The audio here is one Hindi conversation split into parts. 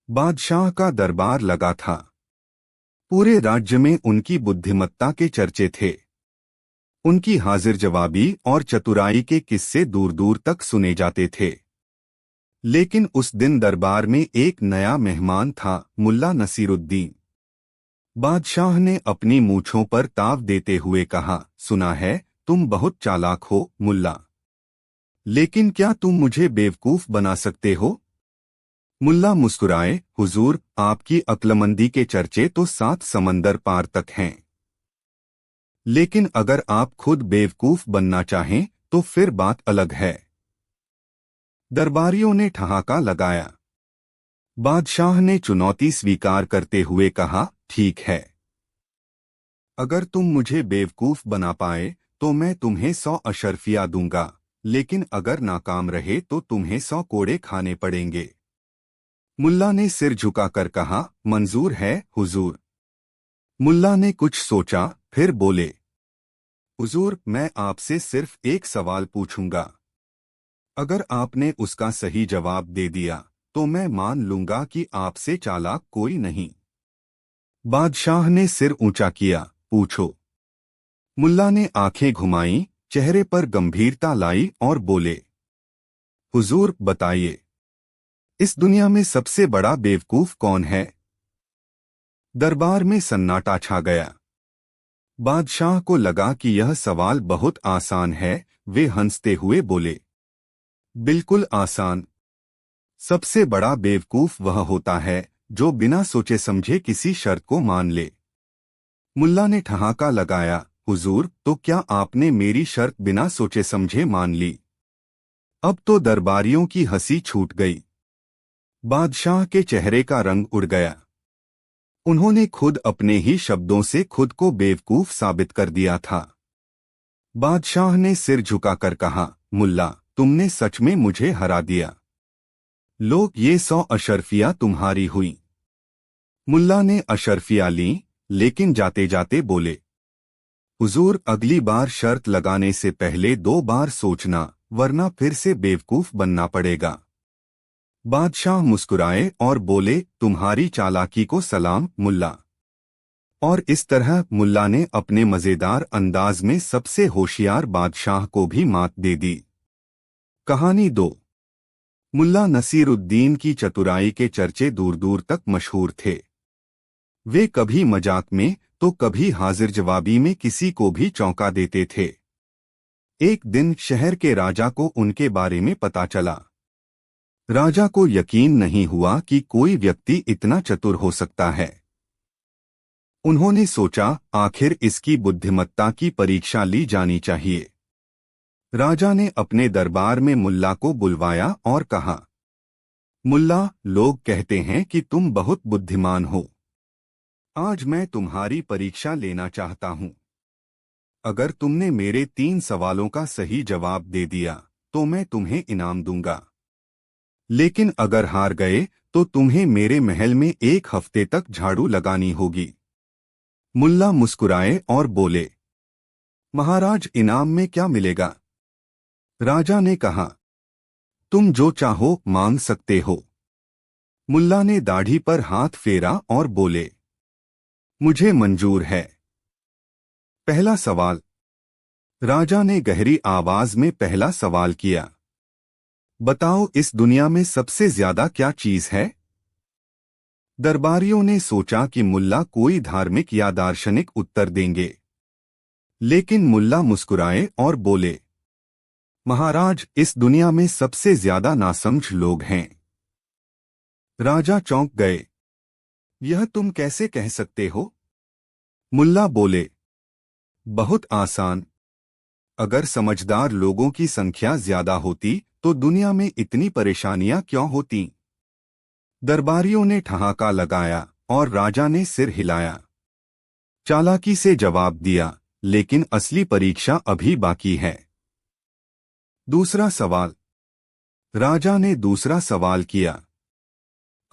बादशाह का दरबार लगा था। पूरे राज्य में उनकी बुद्धिमत्ता के चर्चे थे। उनकी हाजिर जवाबी और चतुराई के किस्से दूर दूर तक सुने जाते थे। लेकिन उस दिन दरबार में एक नया मेहमान था, मुल्ला नसीरुद्दीन। बादशाह ने अपनी मूंछों पर ताव देते हुए कहा, सुना है तुम बहुत चालाक हो मुल्ला, लेकिन क्या तुम मुझे बेवकूफ बना सकते हो? मुल्ला मुस्कुराए, हुजूर, आपकी अक्लमंदी के चर्चे तो 7 समंदर पार तक हैं। लेकिन अगर आप खुद बेवकूफ बनना चाहें तो फिर बात अलग है। दरबारियों ने ठहाका लगाया। बादशाह ने चुनौती स्वीकार करते हुए कहा, ठीक है, अगर तुम मुझे बेवकूफ बना पाए तो मैं तुम्हें 100 अशर्फिया दूंगा, लेकिन अगर नाकाम रहे तो तुम्हें 100 कोड़े खाने पड़ेंगे। मुल्ला ने सिर झुकाकर कहा, मंजूर है हुजूर। मुल्ला ने कुछ सोचा, फिर बोले, हुजूर, मैं आपसे सिर्फ एक सवाल पूछूंगा। अगर आपने उसका सही जवाब दे दिया तो मैं मान लूंगा कि आपसे चालाक कोई नहीं। बादशाह ने सिर ऊंचा किया, पूछो। मुल्ला ने आंखें घुमाईं, चेहरे पर गंभीरता लाई और बोले, हुजूर बताइए, इस दुनिया में सबसे बड़ा बेवकूफ कौन है? दरबार में सन्नाटा छा गया। बादशाह को लगा कि यह सवाल बहुत आसान है। वे हंसते हुए बोले, बिल्कुल आसान। सबसे बड़ा बेवकूफ वह होता है जो बिना सोचे समझे किसी शर्त को मान ले। मुल्ला ने ठहाका लगाया, हुजूर, तो क्या आपने मेरी शर्त बिना सोचे समझे मान ली? अब तो दरबारियों की हंसी छूट गई। बादशाह के चेहरे का रंग उड़ गया। उन्होंने खुद अपने ही शब्दों से खुद को बेवकूफ साबित कर दिया था। बादशाह ने सिर झुकाकर कहा, मुल्ला, तुमने सच में मुझे हरा दिया। लो, ये 100 अशर्फिया तुम्हारी हुई। मुल्ला ने अशर्फिया लीं, लेकिन जाते जाते बोले, हुजूर, अगली बार शर्त लगाने से पहले 2 बार सोचना, वरना फिर से बेवकूफ बनना पड़ेगा। बादशाह मुस्कुराए और बोले, तुम्हारी चालाकी को सलाम मुल्ला। और इस तरह मुल्ला ने अपने मजेदार अंदाज में सबसे होशियार बादशाह को भी मात दे दी। कहानी 2। मुल्ला नसीरुद्दीन की चतुराई के चर्चे दूर दूर तक मशहूर थे। वे कभी मजाक में तो कभी हाजिर जवाबी में किसी को भी चौंका देते थे। एक दिन शहर के राजा को उनके बारे में पता चला। राजा को यकीन नहीं हुआ कि कोई व्यक्ति इतना चतुर हो सकता है। उन्होंने सोचा, आखिर इसकी बुद्धिमत्ता की परीक्षा ली जानी चाहिए। राजा ने अपने दरबार में मुल्ला को बुलवाया और कहा, मुल्ला, लोग कहते हैं कि तुम बहुत बुद्धिमान हो। आज मैं तुम्हारी परीक्षा लेना चाहता हूं। अगर तुमने मेरे 3 सवालों का सही जवाब दे दिया तो मैं तुम्हें इनाम दूंगा, लेकिन अगर हार गए तो तुम्हें मेरे महल में 1 हफ्ते तक झाड़ू लगानी होगी। मुल्ला मुस्कुराए और बोले, महाराज, इनाम में क्या मिलेगा? राजा ने कहा, तुम जो चाहो मांग सकते हो। मुल्ला ने दाढ़ी पर हाथ फेरा और बोले, मुझे मंजूर है। पहला सवाल। राजा ने गहरी आवाज में पहला सवाल किया, बताओ, इस दुनिया में सबसे ज्यादा क्या चीज है? दरबारियों ने सोचा कि मुल्ला कोई धार्मिक या दार्शनिक उत्तर देंगे, लेकिन मुल्ला मुस्कुराए और बोले, महाराज, इस दुनिया में सबसे ज्यादा नासमझ लोग हैं। राजा चौंक गए। यह तुम कैसे कह सकते हो? मुल्ला बोले, बहुत आसान। अगर समझदार लोगों की संख्या ज्यादा होती तो दुनिया में इतनी परेशानियां क्यों होती? दरबारियों ने ठहाका लगाया और राजा ने सिर हिलाया। चालाकी से जवाब दिया, लेकिन असली परीक्षा अभी बाकी है। दूसरा सवाल। राजा ने दूसरा सवाल किया,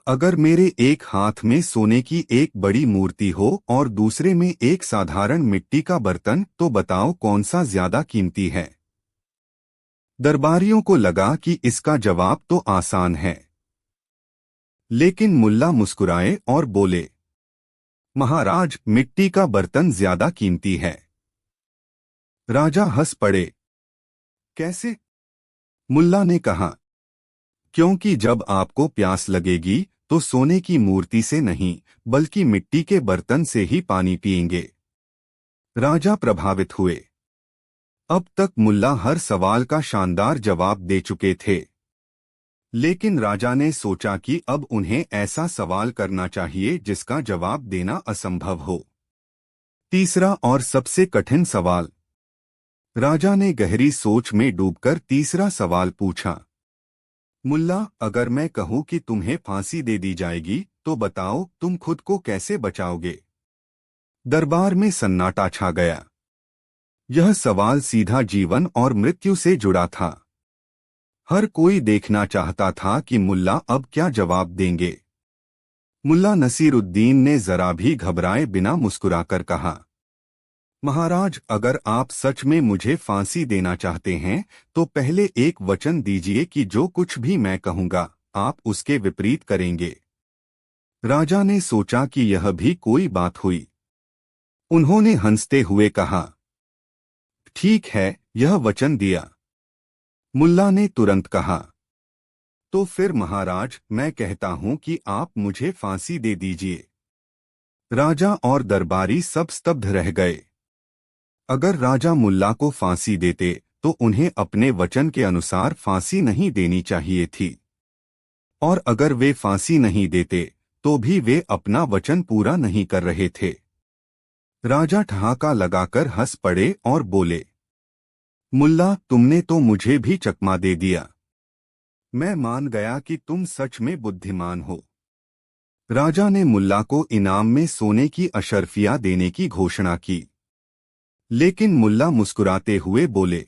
अगर मेरे एक हाथ में सोने की एक बड़ी मूर्ति हो और दूसरे में एक साधारण मिट्टी का बर्तन, तो बताओ कौन सा ज्यादा कीमती है? दरबारियों को लगा कि इसका जवाब तो आसान है, लेकिन मुल्ला मुस्कुराए और बोले, महाराज, मिट्टी का बर्तन ज्यादा कीमती है। राजा हंस पड़े। कैसे? मुल्ला ने कहा, क्योंकि जब आपको प्यास लगेगी तो सोने की मूर्ति से नहीं बल्कि मिट्टी के बर्तन से ही पानी पिएंगे। राजा प्रभावित हुए। अब तक मुल्ला हर सवाल का शानदार जवाब दे चुके थे, लेकिन राजा ने सोचा कि अब उन्हें ऐसा सवाल करना चाहिए जिसका जवाब देना असंभव हो। तीसरा और सबसे कठिन सवाल। राजा ने गहरी सोच में डूबकर तीसरा सवाल पूछा, मुल्ला, अगर मैं कहूं कि तुम्हें फांसी दे दी जाएगी तो बताओ तुम खुद को कैसे बचाओगे? दरबार में सन्नाटा छा गया। यह सवाल सीधा जीवन और मृत्यु से जुड़ा था। हर कोई देखना चाहता था कि मुल्ला अब क्या जवाब देंगे। मुल्ला नसीरुद्दीन ने जरा भी घबराए बिना मुस्कुराकर कहा, महाराज, अगर आप सच में मुझे फांसी देना चाहते हैं तो पहले एक वचन दीजिए कि जो कुछ भी मैं कहूंगा आप उसके विपरीत करेंगे। राजा ने सोचा कि यह भी कोई बात हुई। उन्होंने हंसते हुए कहा, ठीक है, यह वचन दिया। मुल्ला ने तुरंत कहा, तो फिर महाराज, मैं कहता हूं कि आप मुझे फांसी दे दीजिए। राजा और दरबारी सब स्तब्ध रह गए। अगर राजा मुल्ला को फांसी देते तो उन्हें अपने वचन के अनुसार फांसी नहीं देनी चाहिए थी, और अगर वे फांसी नहीं देते तो भी वे अपना वचन पूरा नहीं कर रहे थे। राजा ठहाका लगाकर हंस पड़े और बोले, मुल्ला, तुमने तो मुझे भी चकमा दे दिया। मैं मान गया कि तुम सच में बुद्धिमान हो। राजा ने मुल्ला को इनाम में सोने की अशर्फियां देने की घोषणा की, लेकिन मुल्ला मुस्कुराते हुए बोले,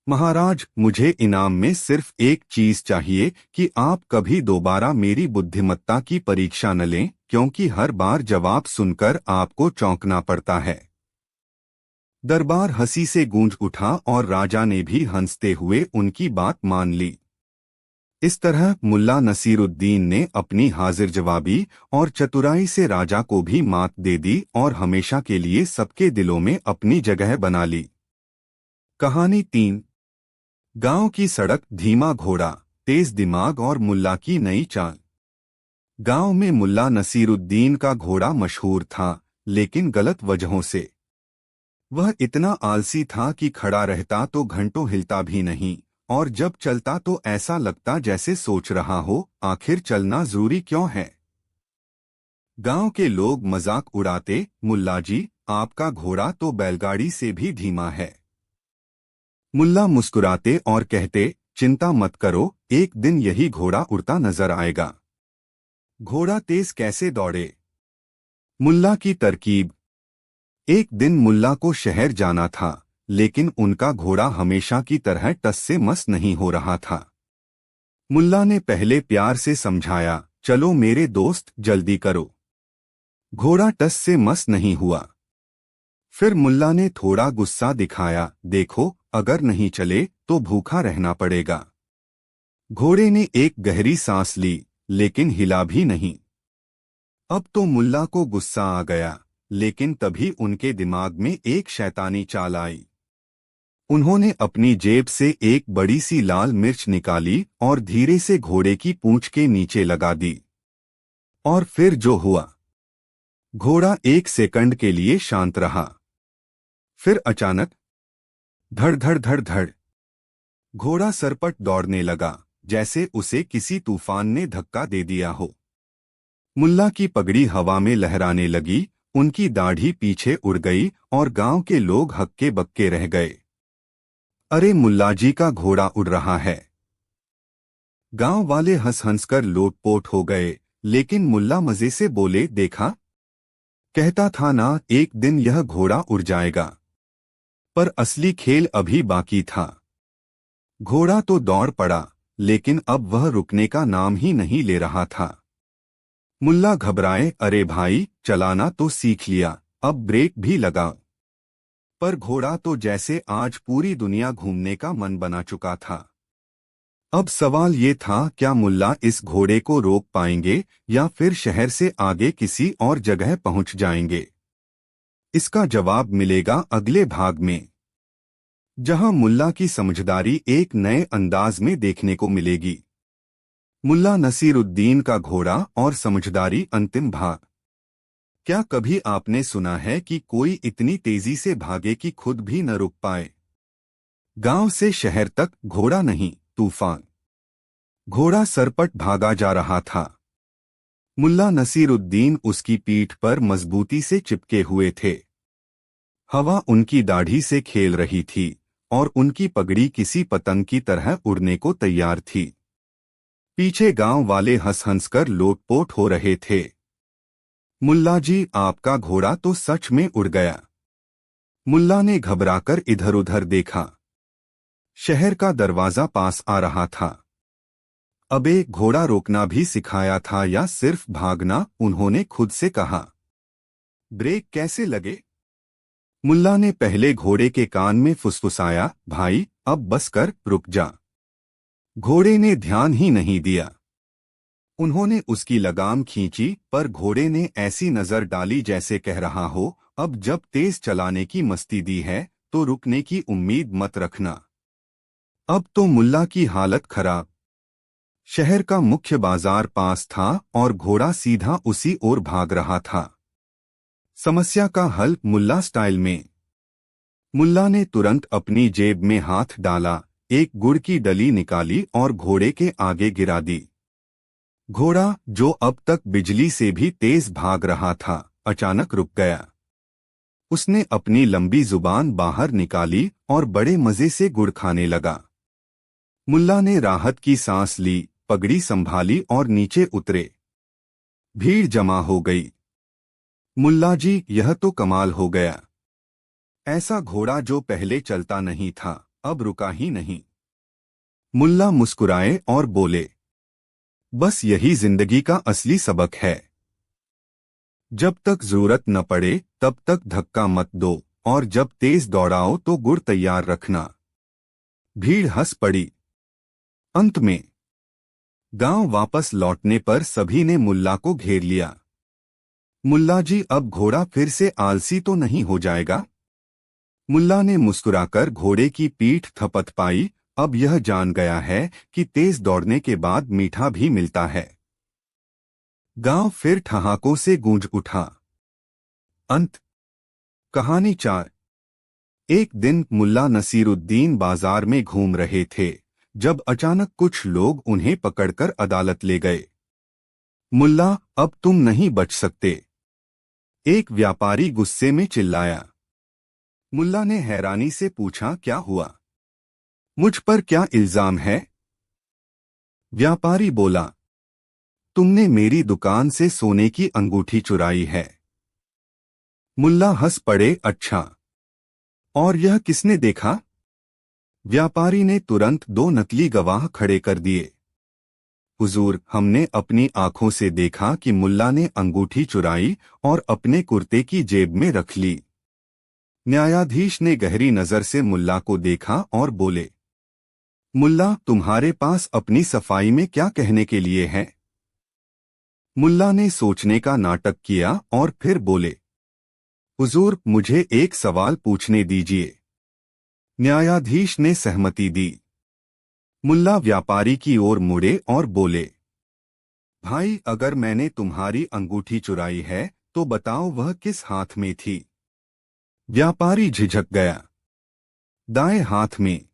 महाराज, मुझे इनाम में सिर्फ एक चीज चाहिए कि आप कभी दोबारा मेरी बुद्धिमत्ता की परीक्षा न लें, क्योंकि हर बार जवाब सुनकर आपको चौंकना पड़ता है। दरबार हंसी से गूंज उठा और राजा ने भी हंसते हुए उनकी बात मान ली। इस तरह मुल्ला नसीरुद्दीन ने अपनी हाजिर जवाबी और चतुराई से राजा को भी मात दे दी और हमेशा के लिए सबके दिलों में अपनी जगह बना ली। कहानी 3। गांव की सड़क, धीमा घोड़ा, तेज दिमाग और मुल्ला की नई चाल। गांव में मुल्ला नसीरुद्दीन का घोड़ा मशहूर था, लेकिन गलत वजहों से। वह इतना आलसी था कि खड़ा रहता तो घंटों हिलता भी नहीं, और जब चलता तो ऐसा लगता जैसे सोच रहा हो, आखिर चलना जरूरी क्यों है। गांव के लोग मजाक उड़ाते, मुल्ला जी, आपका घोड़ा तो बैलगाड़ी से भी धीमा है। मुल्ला मुस्कुराते और कहते, चिंता मत करो, एक दिन यही घोड़ा उड़ता नजर आएगा। घोड़ा तेज कैसे दौड़े? मुल्ला की तरकीब। एक दिन मुल्ला को शहर जाना था, लेकिन उनका घोड़ा हमेशा की तरह टस से मस नहीं हो रहा था। मुल्ला ने पहले प्यार से समझाया, चलो मेरे दोस्त, जल्दी करो। घोड़ा टस से मस नहीं हुआ। फिर मुल्ला ने थोड़ा गुस्सा दिखाया, देखो, अगर नहीं चले तो भूखा रहना पड़ेगा। घोड़े ने एक गहरी सांस ली, लेकिन हिला भी नहीं। अब तो मुल्ला को गुस्सा आ गया, लेकिन तभी उनके दिमाग में एक शैतानी चाल आई। उन्होंने अपनी जेब से एक बड़ी सी लाल मिर्च निकाली और धीरे से घोड़े की पूंछ के नीचे लगा दी। और फिर जो हुआ। घोड़ा एक सेकंड के लिए शांत रहा। फिर अचानक धड़ धड़ धड़ धड़, घोड़ा सरपट दौड़ने लगा, जैसे उसे किसी तूफान ने धक्का दे दिया हो। मुल्ला की पगड़ी हवा में लहराने लगी, उनकी दाढ़ी पीछे उड़ गई और गांव के लोग हक्के बक्के रह गए। अरे, मुल्ला जी का घोड़ा उड़ रहा है। गांव वाले हंस हंसकर लोटपोट हो गए, लेकिन मुल्ला मजे से बोले, देखा, कहता था ना, एक दिन यह घोड़ा उड़ जाएगा। पर असली खेल अभी बाकी था। घोड़ा तो दौड़ पड़ा, लेकिन अब वह रुकने का नाम ही नहीं ले रहा था। मुल्ला घबराए, अरे भाई, चलाना तो सीख लिया, अब ब्रेक भी लगा। पर घोड़ा तो जैसे आज पूरी दुनिया घूमने का मन बना चुका था। अब सवाल ये था, क्या मुल्ला इस घोड़े को रोक पाएंगे या फिर शहर से आगे किसी और जगह पहुंच जाएंगे? इसका जवाब मिलेगा अगले भाग में, जहां मुल्ला की समझदारी एक नए अंदाज में देखने को मिलेगी। मुल्ला नसीरुद्दीन का घोड़ा और समझदारी, अंतिम भाग। क्या कभी आपने सुना है कि कोई इतनी तेजी से भागे कि खुद भी न रुक पाए? गांव से शहर तक घोड़ा नहीं, तूफान। घोड़ा सरपट भागा जा रहा था। मुल्ला नसीरुद्दीन उसकी पीठ पर मजबूती से चिपके हुए थे। हवा उनकी दाढ़ी से खेल रही थी और उनकी पगड़ी किसी पतंग की तरह उड़ने को तैयार थी। पीछे गांव वाले हंस हंस कर लोटपोट हो रहे थे। मुल्ला जी, आपका घोड़ा तो सच में उड़ गया। मुल्ला ने घबराकर इधर उधर देखा। शहर का दरवाजा पास आ रहा था। अबे, घोड़ा रोकना भी सिखाया था या सिर्फ भागना? उन्होंने खुद से कहा। ब्रेक कैसे लगे? मुल्ला ने पहले घोड़े के कान में फुसफुसाया, भाई अब बस कर, रुक जा। घोड़े ने ध्यान ही नहीं दिया। उन्होंने उसकी लगाम खींची, पर घोड़े ने ऐसी नजर डाली जैसे कह रहा हो, अब जब तेज चलाने की मस्ती दी है तो रुकने की उम्मीद मत रखना। अब तो मुल्ला की हालत खराब। शहर का मुख्य बाजार पास था और घोड़ा सीधा उसी ओर भाग रहा था। समस्या का हल मुल्ला स्टाइल में। मुल्ला ने तुरंत अपनी जेब में हाथ डाला, एक गुड़ की डली निकाली और घोड़े के आगे गिरा दी। घोड़ा, जो अब तक बिजली से भी तेज भाग रहा था, अचानक रुक गया। उसने अपनी लंबी जुबान बाहर निकाली और बड़े मजे से गुड़ खाने लगा। मुल्ला ने राहत की सांस ली, पगड़ी संभाली और नीचे उतरे। भीड़ जमा हो गई। मुल्ला जी, यह तो कमाल हो गया। ऐसा घोड़ा जो पहले चलता नहीं था, अब रुका ही नहीं। मुल्ला मुस्कुराए और बोले, बस यही जिंदगी का असली सबक है। जब तक जरूरत न पड़े तब तक धक्का मत दो, और जब तेज दौड़ाओ तो गुड़ तैयार रखना। भीड़ हंस पड़ी। अंत में गांव वापस लौटने पर सभी ने मुल्ला को घेर लिया। मुल्ला जी, अब घोड़ा फिर से आलसी तो नहीं हो जाएगा? मुल्ला ने मुस्कुराकर घोड़े की पीठ थपथपाई। अब यह जान गया है कि तेज दौड़ने के बाद मीठा भी मिलता है। गांव फिर ठहाकों से गूंज उठा। अंत। कहानी 4। एक दिन मुल्ला नसीरुद्दीन बाजार में घूम रहे थे, जब अचानक कुछ लोग उन्हें पकड़कर अदालत ले गए। मुल्ला, अब तुम नहीं बच सकते, एक व्यापारी गुस्से में चिल्लाया। मुल्ला ने हैरानी से पूछा, क्या हुआ? मुझ पर क्या इल्जाम है? व्यापारी बोला, तुमने मेरी दुकान से सोने की अंगूठी चुराई है। मुल्ला हंस पड़े, अच्छा, और यह किसने देखा? व्यापारी ने तुरंत 2 नकली गवाह खड़े कर दिए। हुजूर, हमने अपनी आंखों से देखा कि मुल्ला ने अंगूठी चुराई और अपने कुर्ते की जेब में रख ली। न्यायाधीश ने गहरी नजर से मुल्ला को देखा और बोले, मुल्ला, तुम्हारे पास अपनी सफाई में क्या कहने के लिए है? मुल्ला ने सोचने का नाटक किया और फिर बोले, हुजूर, मुझे एक सवाल पूछने दीजिए। न्यायाधीश ने सहमति दी। मुल्ला व्यापारी की ओर मुड़े और बोले, भाई, अगर मैंने तुम्हारी अंगूठी चुराई है तो बताओ वह किस हाथ में थी? व्यापारी झिझक गया। दाएं हाथ में,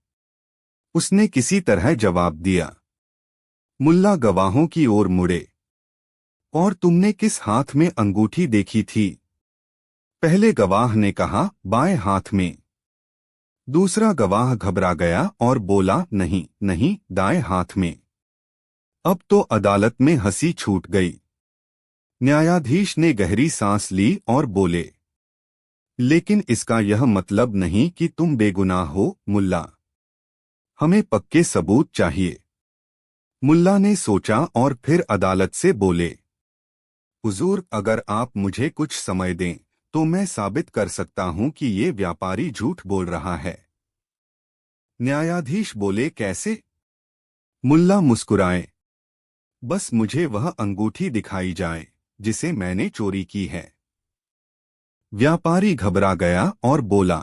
उसने किसी तरह जवाब दिया। मुल्ला गवाहों की ओर मुड़े, और तुमने किस हाथ में अंगूठी देखी थी? पहले गवाह ने कहा, बाएं हाथ में। दूसरा गवाह घबरा गया और बोला, नहीं नहीं, दाएं हाथ में। अब तो अदालत में हंसी छूट गई। न्यायाधीश ने गहरी सांस ली और बोले, लेकिन इसका यह मतलब नहीं कि तुम बेगुनाह हो, मुल्ला। हमें पक्के सबूत चाहिए। मुल्ला ने सोचा और फिर अदालत से बोले, हुजूर, अगर आप मुझे कुछ समय दें तो मैं साबित कर सकता हूं कि ये व्यापारी झूठ बोल रहा है। न्यायाधीश बोले, कैसे? मुल्ला मुस्कुराए। बस मुझे वह अंगूठी दिखाई जाए जिसे मैंने चोरी की है। व्यापारी घबरा गया और बोला,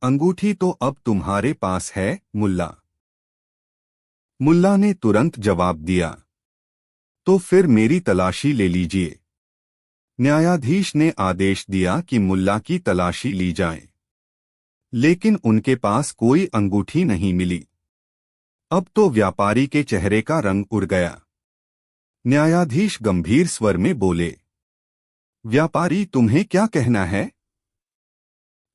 अंगूठी तो अब तुम्हारे पास है मुल्ला। मुल्ला ने तुरंत जवाब दिया, तो फिर मेरी तलाशी ले लीजिए। न्यायाधीश ने आदेश दिया कि मुल्ला की तलाशी ली जाए, लेकिन उनके पास कोई अंगूठी नहीं मिली। अब तो व्यापारी के चेहरे का रंग उड़ गया। न्यायाधीश गंभीर स्वर में बोले, व्यापारी तुम्हें क्या कहना है?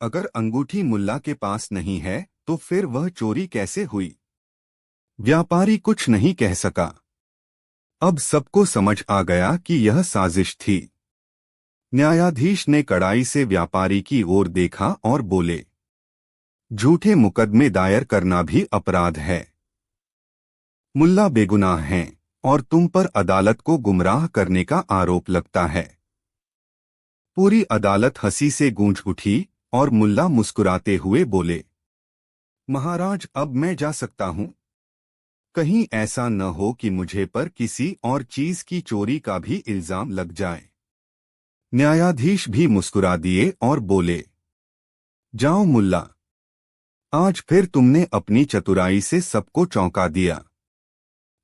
अगर अंगूठी मुल्ला के पास नहीं है तो फिर वह चोरी कैसे हुई? व्यापारी कुछ नहीं कह सका। अब सबको समझ आ गया कि यह साजिश थी। न्यायाधीश ने कड़ाई से व्यापारी की ओर देखा और बोले, झूठे मुकदमे दायर करना भी अपराध है। मुल्ला बेगुनाह हैं और तुम पर अदालत को गुमराह करने का आरोप लगता है। पूरी अदालत हंसी से गूंज उठी और मुल्ला मुस्कुराते हुए बोले, महाराज अब मैं जा सकता हूं? कहीं ऐसा न हो कि मुझे पर किसी और चीज की चोरी का भी इल्जाम लग जाए। न्यायाधीश भी मुस्कुरा दिए और बोले, जाओ मुल्ला, आज फिर तुमने अपनी चतुराई से सबको चौंका दिया।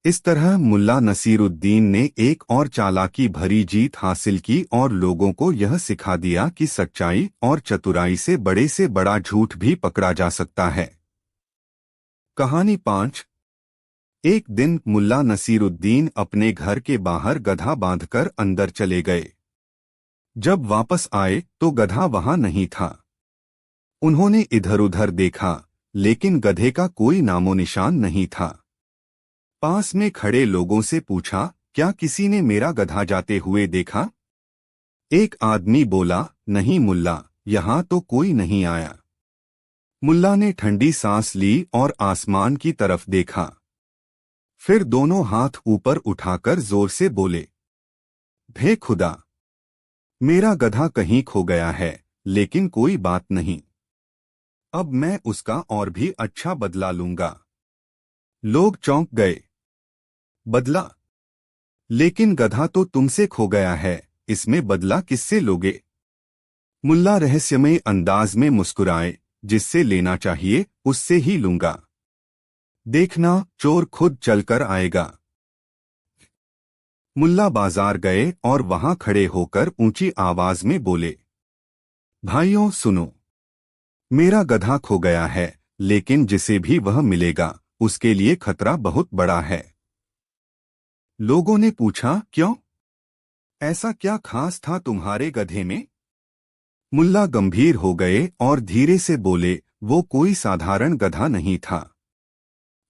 इस तरह मुल्ला नसीरुद्दीन ने एक और चालाकी भरी जीत हासिल की और लोगों को यह सिखा दिया कि सच्चाई और चतुराई से बड़ा झूठ भी पकड़ा जा सकता है। कहानी 5। एक दिन मुल्ला नसीरुद्दीन अपने घर के बाहर गधा बांधकर अंदर चले गए। जब वापस आए तो गधा वहां नहीं था। उन्होंने इधर-उधर देखा, लेकिन गधे का कोई नामो निशान नहीं था। पास में खड़े लोगों से पूछा, क्या किसी ने मेरा गधा जाते हुए देखा? एक आदमी बोला, नहीं मुल्ला, यहां तो कोई नहीं आया। मुल्ला ने ठंडी सांस ली और आसमान की तरफ देखा। फिर दोनों हाथ ऊपर उठाकर जोर से बोले, भे खुदा, मेरा गधा कहीं खो गया है, लेकिन कोई बात नहीं। अब मैं उसका और भी अच्छा बदला लूंगा। लोग चौंक गए। बदला? लेकिन गधा तो तुमसे खो गया है, इसमें बदला किससे लोगे? मुल्ला रहस्यमय अंदाज में मुस्कुराए, जिससे लेना चाहिए उससे ही लूंगा। देखना, चोर खुद चलकर आएगा। मुल्ला बाजार गए और वहां खड़े होकर ऊंची आवाज में बोले, भाइयों सुनो, मेरा गधा खो गया है, लेकिन जिसे भी वह मिलेगा उसके लिए खतरा बहुत बड़ा है। लोगों ने पूछा, क्यों? ऐसा क्या खास था तुम्हारे गधे में? मुल्ला गंभीर हो गए और धीरे से बोले, वो कोई साधारण गधा नहीं था,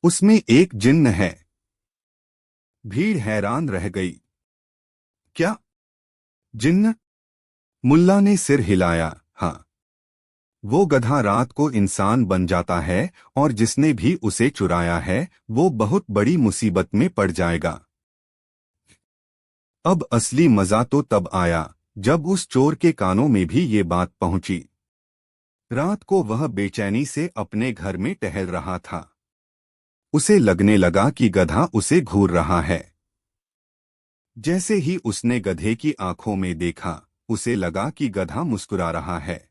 उसमें एक जिन्न है। भीड़ हैरान रह गई। क्या? जिन्न? मुल्ला ने सिर हिलाया, हाँ। वो गधा रात को इंसान बन जाता है और जिसने भी उसे चुराया है वो बहुत बड़ी मुसीबत में पड़ जाएगा। अब असली मजा तो तब आया जब उस चोर के कानों में भी ये बात पहुंची। रात को वह बेचैनी से अपने घर में टहल रहा था। उसे लगने लगा कि गधा उसे घूर रहा है। जैसे ही उसने गधे की आंखों में देखा, उसे लगा कि गधा मुस्कुरा रहा है,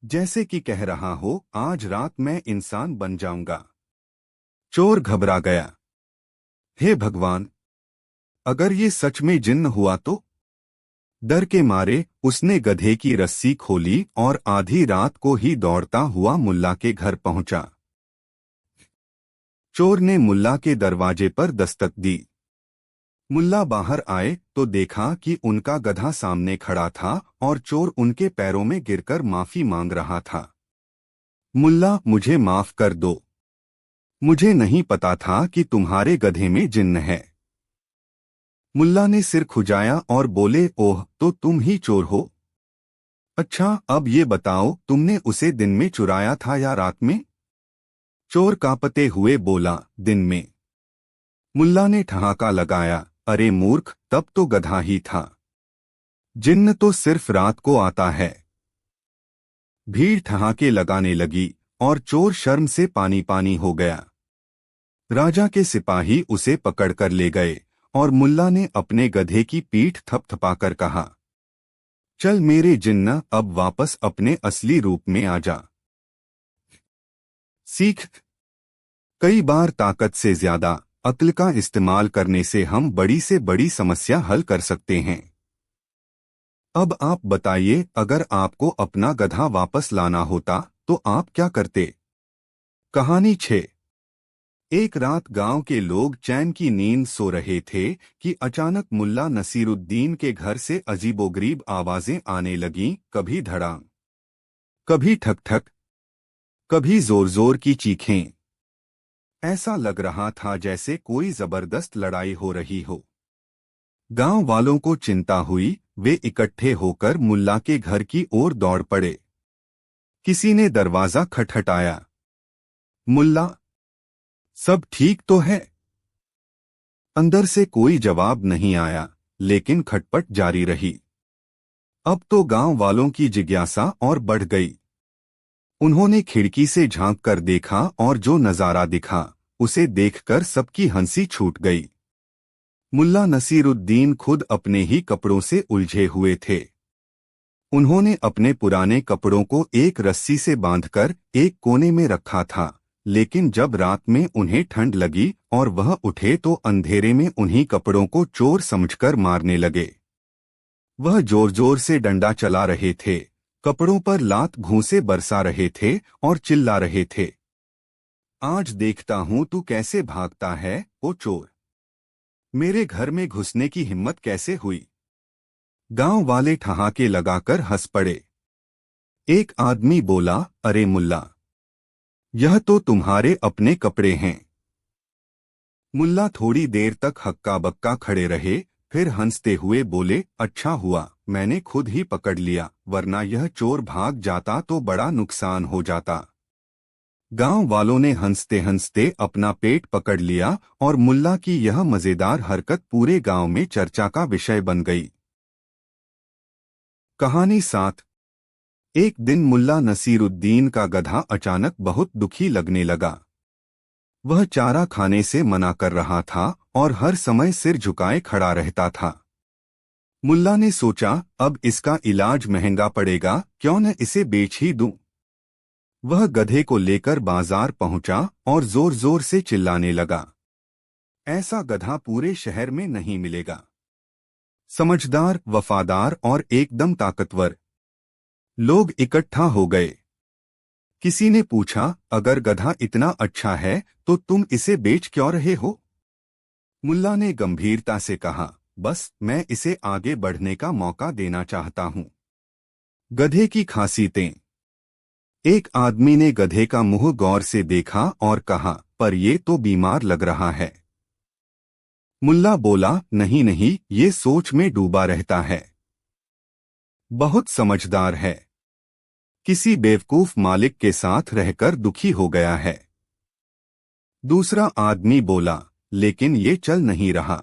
जैसे कि कह रहा हो, आज रात मैं इंसान बन जाऊंगा। चोर घबरा गया। हे भगवान, अगर ये सच में जिन्न हुआ तो? डर के मारे उसने गधे की रस्सी खोली और आधी रात को ही दौड़ता हुआ मुल्ला के घर पहुंचा। चोर ने मुल्ला के दरवाजे पर दस्तक दी। मुल्ला बाहर आए तो देखा कि उनका गधा सामने खड़ा था और चोर उनके पैरों में गिरकर माफी मांग रहा था। मुल्ला, मुझे माफ कर दो। मुझे नहीं पता था कि तुम्हारे गधे में जिन्न है। मुल्ला ने सिर खुजाया और बोले, ओह, तो तुम ही चोर हो? अच्छा, अब ये बताओ, तुमने उसे दिन में चुराया था या रात में? चोर कांपते हुए बोला, दिन में। मुल्ला ने ठहाका लगाया, अरे मूर्ख, तब तो गधा ही था। जिन्न तो सिर्फ रात को आता है। भीड़ ठहाके लगाने लगी और चोर शर्म से पानी पानी हो गया। राजा के सिपाही उसे पकड़कर ले गए और मुल्ला ने अपने गधे की पीठ थपथपाकर कहा, चल मेरे जिन्ना, अब वापस अपने असली रूप में आ जा। सीख। कई बार ताकत से ज्यादा अक्ल का इस्तेमाल करने से हम बड़ी से बड़ी समस्या हल कर सकते हैं। अब आप बताइए, अगर आपको अपना गधा वापस लाना होता तो आप क्या करते? कहानी 6। एक रात गांव के लोग चैन की नींद सो रहे थे कि अचानक मुल्ला नसीरुद्दीन के घर से अजीबोगरीब आवाजें आने लगीं, कभी धड़ाम, कभी ठक ठक, कभी जोर जोर की चीखें। ऐसा लग रहा था जैसे कोई जबरदस्त लड़ाई हो रही हो। गांव वालों को चिंता हुई, वे इकट्ठे होकर मुल्ला के घर की ओर दौड़ पड़े। किसी ने दरवाजा खटखटाया। मुल्ला, सब ठीक तो है? अंदर से कोई जवाब नहीं आया, लेकिन खटपट जारी रही। अब तो गांव वालों की जिज्ञासा और बढ़ गई। उन्होंने खिड़की से झांक कर देखा और जो नजारा दिखा, उसे देखकर सबकी हंसी छूट गई। मुल्ला नसीरुद्दीन खुद अपने ही कपड़ों से उलझे हुए थे। उन्होंने अपने पुराने कपड़ों को एक रस्सी से बांधकर एक कोने में रखा था, लेकिन जब रात में उन्हें ठंड लगी और वह उठे तो अंधेरे में उन्हीं कपड़ों को चोर समझकर मारने लगे। वह जोर जोर से डंडा चला रहे थे, कपड़ों पर लात घूंसे बरसा रहे थे और चिल्ला रहे थे, आज देखता हूं तू कैसे भागता है, ओ चोर। मेरे घर में घुसने की हिम्मत कैसे हुई? गांव वाले ठहाके लगाकर हंस पड़े। एक आदमी बोला, अरे मुल्ला, यह तो तुम्हारे अपने कपड़े हैं। मुल्ला थोड़ी देर तक हक्का बक्का खड़े रहे, फिर हंसते हुए बोले, अच्छा हुआ मैंने खुद ही पकड़ लिया, वरना यह चोर भाग जाता तो बड़ा नुकसान हो जाता। गांव वालों ने हंसते हंसते अपना पेट पकड़ लिया और मुल्ला की यह मजेदार हरकत पूरे गांव में चर्चा का विषय बन गई। कहानी 7। एक दिन मुल्ला नसीरुद्दीन का गधा अचानक बहुत दुखी लगने लगा। वह चारा खाने से मना कर रहा था और हर समय सिर झुकाए खड़ा रहता था। मुल्ला ने सोचा, अब इसका इलाज महंगा पड़ेगा, क्यों न इसे बेच ही दूं। वह गधे को लेकर बाजार पहुंचा और जोर जोर से चिल्लाने लगा, ऐसा गधा पूरे शहर में नहीं मिलेगा। समझदार, वफादार और एकदम ताकतवर। लोग इकट्ठा हो गए। किसी ने पूछा, अगर गधा इतना अच्छा है तो तुम इसे बेच क्यों रहे हो? मुल्ला ने गंभीरता से कहा, बस मैं इसे आगे बढ़ने का मौका देना चाहता हूं। गधे की खासियतें। एक आदमी ने गधे का मुंह गौर से देखा और कहा, पर ये तो बीमार लग रहा है। मुल्ला बोला, नहीं नहीं, ये सोच में डूबा रहता है। बहुत समझदार है। किसी बेवकूफ मालिक के साथ रहकर दुखी हो गया है। दूसरा आदमी बोला, लेकिन ये चल नहीं रहा।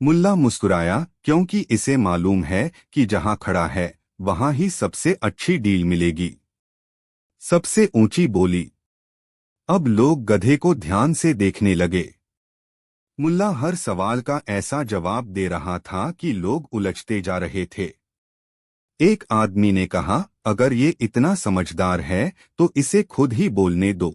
मुल्ला मुस्कुराया, क्योंकि इसे मालूम है कि जहां खड़ा है वहां ही सबसे अच्छी डील मिलेगी। सबसे ऊंची बोली। अब लोग गधे को ध्यान से देखने लगे। मुल्ला हर सवाल का ऐसा जवाब दे रहा था कि लोग उलझते जा रहे थे। एक आदमी ने कहा, अगर ये इतना समझदार है तो इसे खुद ही बोलने दो।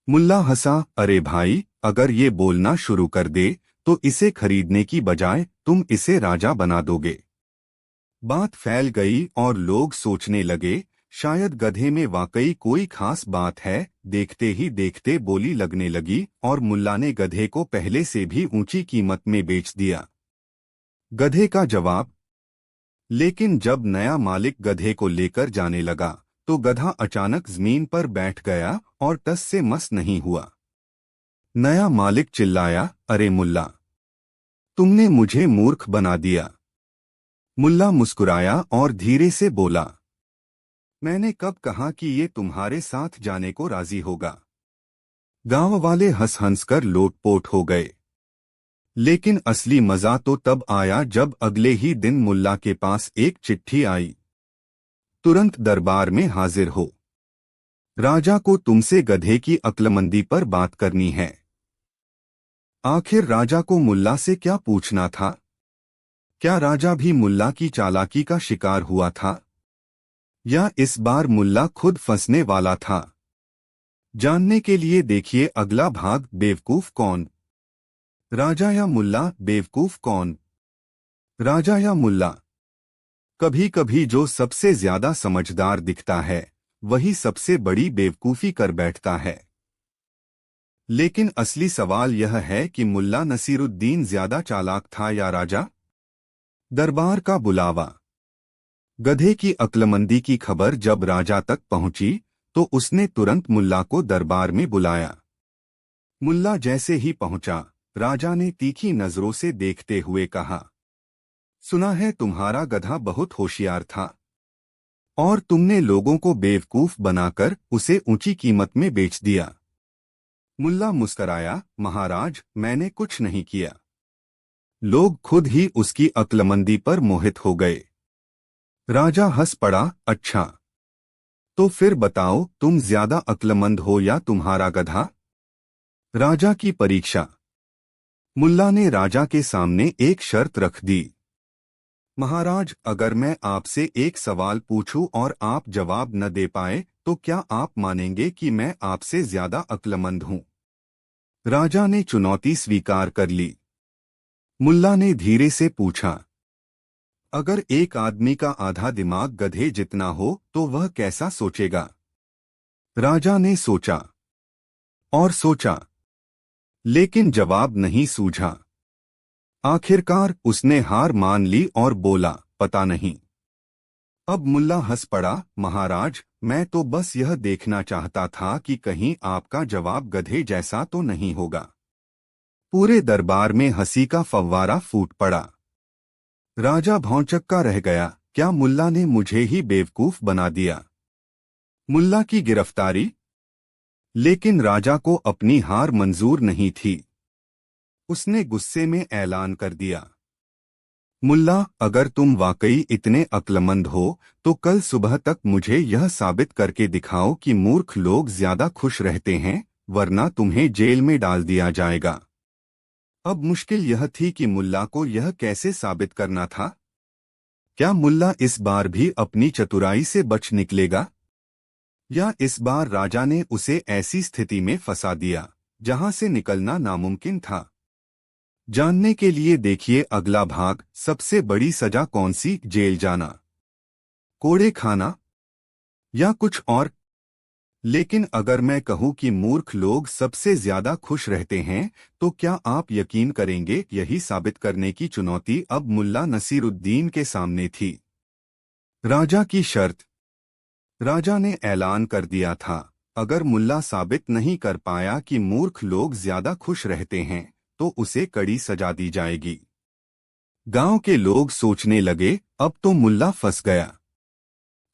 मुल्ला हंसा, अरे भाई, अगर ये बोलना शुरू कर दे तो इसे खरीदने की बजाय तुम इसे राजा बना दोगे। बात फैल गई और लोग सोचने लगे, शायद गधे में वाकई कोई खास बात है। देखते ही देखते बोली लगने लगी और मुल्ला ने गधे को पहले से भी ऊंची कीमत में बेच दिया। गधे का जवाब। लेकिन जब नया मालिक गधे को लेकर जाने लगा तो गधा अचानक जमीन पर बैठ गया और टस से मस नहीं हुआ। नया मालिक चिल्लाया, अरे मुल्ला, तुमने मुझे मूर्ख बना दिया। मुल्ला मुस्कुराया और धीरे से बोला, मैंने कब कहा कि ये तुम्हारे साथ जाने को राजी होगा। गांव वाले हंस हंस कर लोटपोट हो गए। लेकिन असली मजा तो तब आया जब अगले ही दिन मुल्ला के पास एक चिट्ठी आई, तुरंत दरबार में हाजिर हो। राजा को तुमसे गधे की अक्लमंदी पर बात करनी है। आखिर राजा को मुल्ला से क्या पूछना था? क्या राजा भी मुल्ला की चालाकी का शिकार हुआ था, या इस बार मुल्ला खुद फंसने वाला था? जानने के लिए देखिए अगला भाग, बेवकूफ कौन? राजा या मुल्ला? बेवकूफ कौन, राजा या मुल्ला? कभी कभी जो सबसे ज्यादा समझदार दिखता है वही सबसे बड़ी बेवकूफी कर बैठता है। लेकिन असली सवाल यह है कि मुल्ला नसीरुद्दीन ज्यादा चालाक था या राजा? दरबार का बुलावा। गधे की अक्लमंदी की खबर जब राजा तक पहुंची तो उसने तुरंत मुल्ला को दरबार में बुलाया। मुल्ला जैसे ही पहुंचा, राजा ने तीखी नजरों से देखते हुए कहा, सुना है तुम्हारा गधा बहुत होशियार था और तुमने लोगों को बेवकूफ बनाकर उसे ऊंची कीमत में बेच दिया। मुल्ला मुस्कराया, महाराज, मैंने कुछ नहीं किया। लोग खुद ही उसकी अक्लमंदी पर मोहित हो गए। राजा हंस पड़ा, अच्छा, तो फिर बताओ तुम ज्यादा अक्लमंद हो या तुम्हारा गधा? राजा की परीक्षा। मुल्ला ने राजा के सामने एक शर्त रख दी। महाराज, अगर मैं आपसे एक सवाल पूछूं और आप जवाब न दे पाए तो क्या आप मानेंगे कि मैं आपसे ज्यादा अक्लमंद हूं? राजा ने चुनौती स्वीकार कर ली। मुल्ला ने धीरे से पूछा, अगर एक आदमी का आधा दिमाग गधे जितना हो तो वह कैसा सोचेगा? राजा ने सोचा और सोचा, लेकिन जवाब नहीं सूझा। आखिरकार उसने हार मान ली और बोला, पता नहीं। अब मुल्ला हंस पड़ा, महाराज, मैं तो बस यह देखना चाहता था कि कहीं आपका जवाब गधे जैसा तो नहीं होगा। पूरे दरबार में हंसी का फव्वारा फूट पड़ा। राजा भौंचक्का रह गया, क्या मुल्ला ने मुझे ही बेवकूफ बना दिया? मुल्ला की गिरफ्तारी। लेकिन राजा को अपनी हार मंजूर नहीं थी। उसने गुस्से में ऐलान कर दिया, मुल्ला, अगर तुम वाकई इतने अक्लमंद हो तो कल सुबह तक मुझे यह साबित करके दिखाओ कि मूर्ख लोग ज्यादा खुश रहते हैं, वरना तुम्हें जेल में डाल दिया जाएगा। अब मुश्किल यह थी कि मुल्ला को यह कैसे साबित करना था। क्या मुल्ला इस बार भी अपनी चतुराई से बच निकलेगा, या इस बार राजा ने उसे ऐसी स्थिति में फंसा दिया जहां से निकलना नामुमकिन था? जानने के लिए देखिए अगला भाग, सबसे बड़ी सजा कौन सी, जेल जाना, कोड़े खाना, या कुछ और? लेकिन अगर मैं कहूं कि मूर्ख लोग सबसे ज्यादा खुश रहते हैं तो क्या आप यकीन करेंगे? यही साबित करने की चुनौती अब मुल्ला नसीरुद्दीन के सामने थी। राजा की शर्त। राजा ने ऐलान कर दिया था, अगर मुल्ला साबित नहीं कर पाया कि मूर्ख लोग ज्यादा खुश रहते हैं तो उसे कड़ी सजा दी जाएगी। गांव के लोग सोचने लगे, अब तो मुल्ला फंस गया।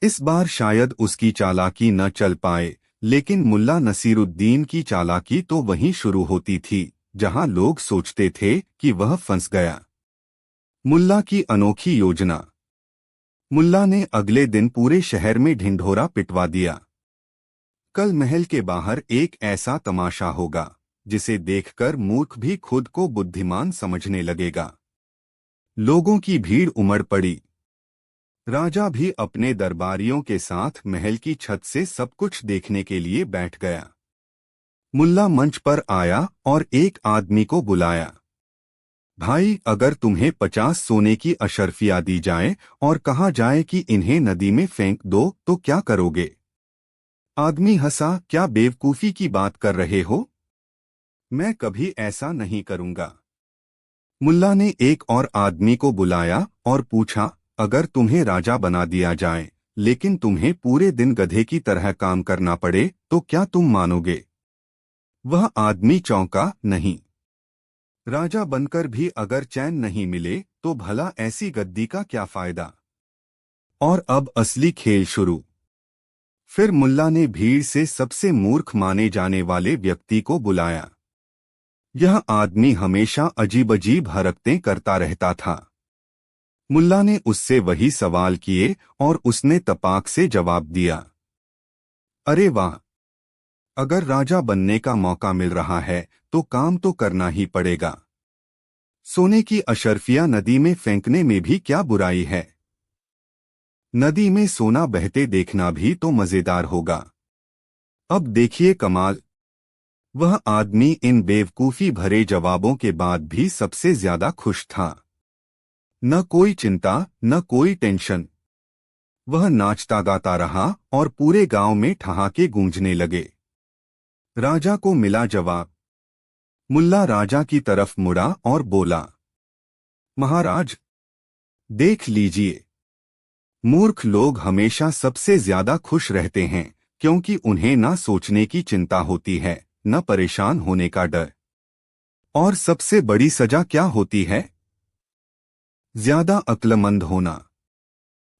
इस बार शायद उसकी चालाकी न चल पाए, लेकिन मुल्ला नसीरुद्दीन की चालाकी तो वहीं शुरू होती थी जहां लोग सोचते थे कि वह फंस गया। मुल्ला की अनोखी योजना। मुल्ला ने अगले दिन पूरे शहर में ढिंढोरा पिटवा दिया। कल महल के बाहर एक ऐसा तमाशा होगा जिसे देखकर मूर्ख भी खुद को बुद्धिमान समझने लगेगा। लोगों की भीड़ उमड़ पड़ी। राजा भी अपने दरबारियों के साथ महल की छत से सब कुछ देखने के लिए बैठ गया। मुल्ला मंच पर आया और एक आदमी को बुलाया। भाई, अगर तुम्हें 50 सोने की अशर्फियाँ दी जाए और कहा जाए कि इन्हें नदी में फेंक दो तो क्या करोगे? आदमी हंसा, क्या बेवकूफी की बात कर रहे हो? मैं कभी ऐसा नहीं करूंगा। मुल्ला ने एक और आदमी को बुलाया और पूछा, अगर तुम्हें राजा बना दिया जाए लेकिन तुम्हें पूरे दिन गधे की तरह काम करना पड़े तो क्या तुम मानोगे? वह आदमी चौंका, नहीं। राजा बनकर भी अगर चैन नहीं मिले तो भला ऐसी गद्दी का क्या फायदा? और अब असली खेल शुरू। फिर मुल्ला ने भीड़ से सबसे मूर्ख माने जाने वाले व्यक्ति को बुलाया। यह आदमी हमेशा अजीब-अजीब हरकतें करता रहता था। मुल्ला ने उससे वही सवाल किए और उसने तपाक से जवाब दिया। अरे वाह, अगर राजा बनने का मौका मिल रहा है तो काम तो करना ही पड़ेगा। सोने की अशर्फियां नदी में फेंकने में भी क्या बुराई है। नदी में सोना बहते देखना भी तो मजेदार होगा। अब देखिए कमाल। वह आदमी इन बेवकूफी भरे जवाबों के बाद भी सबसे ज्यादा खुश था। न कोई चिंता, न कोई टेंशन। वह नाचता गाता रहा और पूरे गांव में ठहाके गूंजने लगे। राजा को मिला जवाब। मुल्ला राजा की तरफ मुड़ा और बोला, महाराज, देख लीजिए। मूर्ख लोग हमेशा सबसे ज्यादा खुश रहते हैं क्योंकि उन्हें ना सोचने की चिंता होती है, न परेशान होने का डर। और सबसे बड़ी सजा क्या होती है? ज्यादा अक्लमंद होना।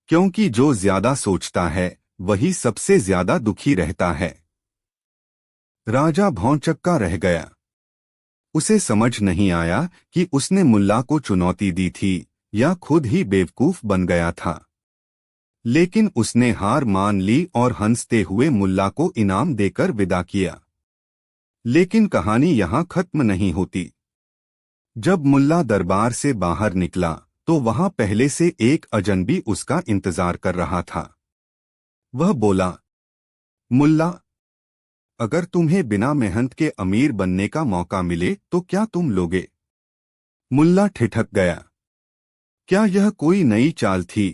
क्योंकि जो ज्यादा सोचता है वही सबसे ज्यादा दुखी रहता है। राजा भौंचक्का रह गया। उसे समझ नहीं आया कि उसने मुल्ला को चुनौती दी थी या खुद ही बेवकूफ बन गया था। लेकिन उसने हार मान ली और हंसते हुए मुल्ला को इनाम देकर विदा किया। लेकिन कहानी यहाँ खत्म नहीं होती। जब मुल्ला दरबार से बाहर निकला तो वहां पहले से एक अजनबी उसका इंतजार कर रहा था। वह बोला, मुल्ला, अगर तुम्हें बिना मेहनत के अमीर बनने का मौका मिले तो क्या तुम लोगे? मुल्ला ठिठक गया। क्या यह कोई नई चाल थी?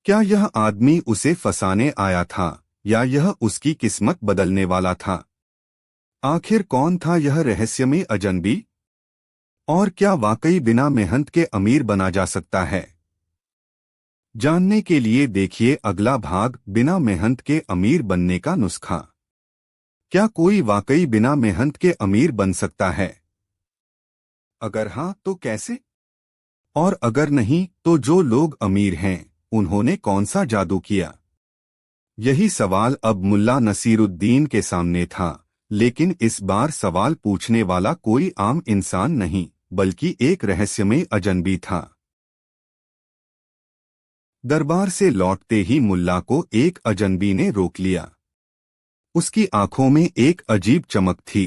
क्या यह आदमी उसे फंसाने आया था या यह उसकी किस्मत बदलने वाला था? आखिर कौन था यह रहस्यमय अजनबी? और क्या वाकई बिना मेहनत के अमीर बना जा सकता है? जानने के लिए देखिए अगला भाग, बिना मेहनत के अमीर बनने का नुस्खा। क्या कोई वाकई बिना मेहनत के अमीर बन सकता है? अगर हाँ तो कैसे? और अगर नहीं तो जो लोग अमीर हैं उन्होंने कौन सा जादू किया? यही सवाल अब मुल्ला नसीरुद्दीन के सामने था, लेकिन इस बार सवाल पूछने वाला कोई आम इंसान नहीं बल्कि एक रहस्यमय अजनबी था। दरबार से लौटते ही मुल्ला को एक अजनबी ने रोक लिया। उसकी आंखों में एक अजीब चमक थी।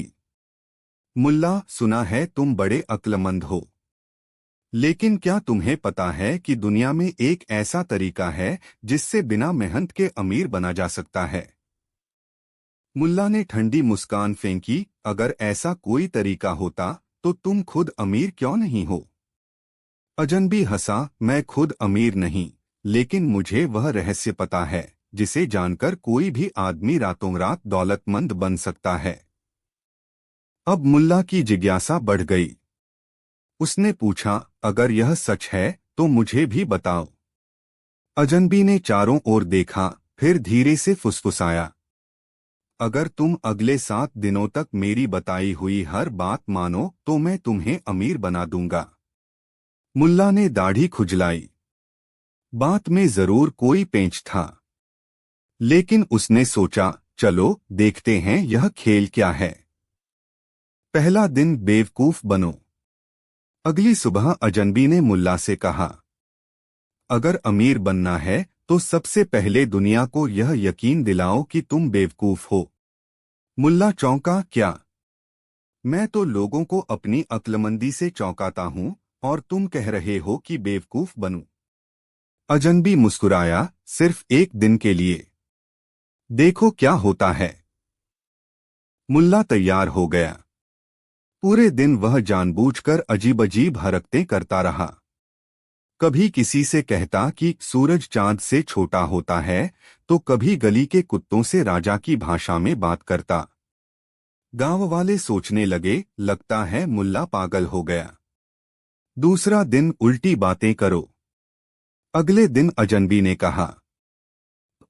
मुल्ला, सुना है तुम बड़े अक्लमंद हो, लेकिन क्या तुम्हें पता है कि दुनिया में एक ऐसा तरीका है जिससे बिना मेहनत के अमीर बना जा सकता है? मुल्ला ने ठंडी मुस्कान फेंकी, अगर ऐसा कोई तरीका होता तो तुम खुद अमीर क्यों नहीं हो? अजनबी हंसा, मैं खुद अमीर नहीं, लेकिन मुझे वह रहस्य पता है जिसे जानकर कोई भी आदमी रातों रात दौलतमंद बन सकता है। अब मुल्ला की जिज्ञासा बढ़ गई। उसने पूछा, अगर यह सच है तो मुझे भी बताओ। अजनबी ने चारों ओर देखा, फिर धीरे से फुसफुसाया, अगर तुम अगले 7 दिनों तक मेरी बताई हुई हर बात मानो तो मैं तुम्हें अमीर बना दूंगा। मुल्ला ने दाढ़ी खुजलाई। बात में जरूर कोई पेंच था, लेकिन उसने सोचा, चलो देखते हैं यह खेल क्या है। पहला दिन, बेवकूफ बनो। अगली सुबह अजनबी ने मुल्ला से कहा, अगर अमीर बनना है तो सबसे पहले दुनिया को यह यकीन दिलाओ कि तुम बेवकूफ हो। मुल्ला चौंका, क्या? मैं तो लोगों को अपनी अक्लमंदी से चौंकाता हूं और तुम कह रहे हो कि बेवकूफ बनूं। अजनबी मुस्कुराया, सिर्फ एक दिन के लिए, देखो क्या होता है। मुल्ला तैयार हो गया। पूरे दिन वह जानबूझकर अजीब अजीब हरकतें करता रहा। कभी किसी से कहता कि सूरज चांद से छोटा होता है, तो कभी गली के कुत्तों से राजा की भाषा में बात करता। गांव वाले सोचने लगे, लगता है मुल्ला पागल हो गया। दूसरा दिन, उल्टी बातें करो। अगले दिन अजनबी ने कहा,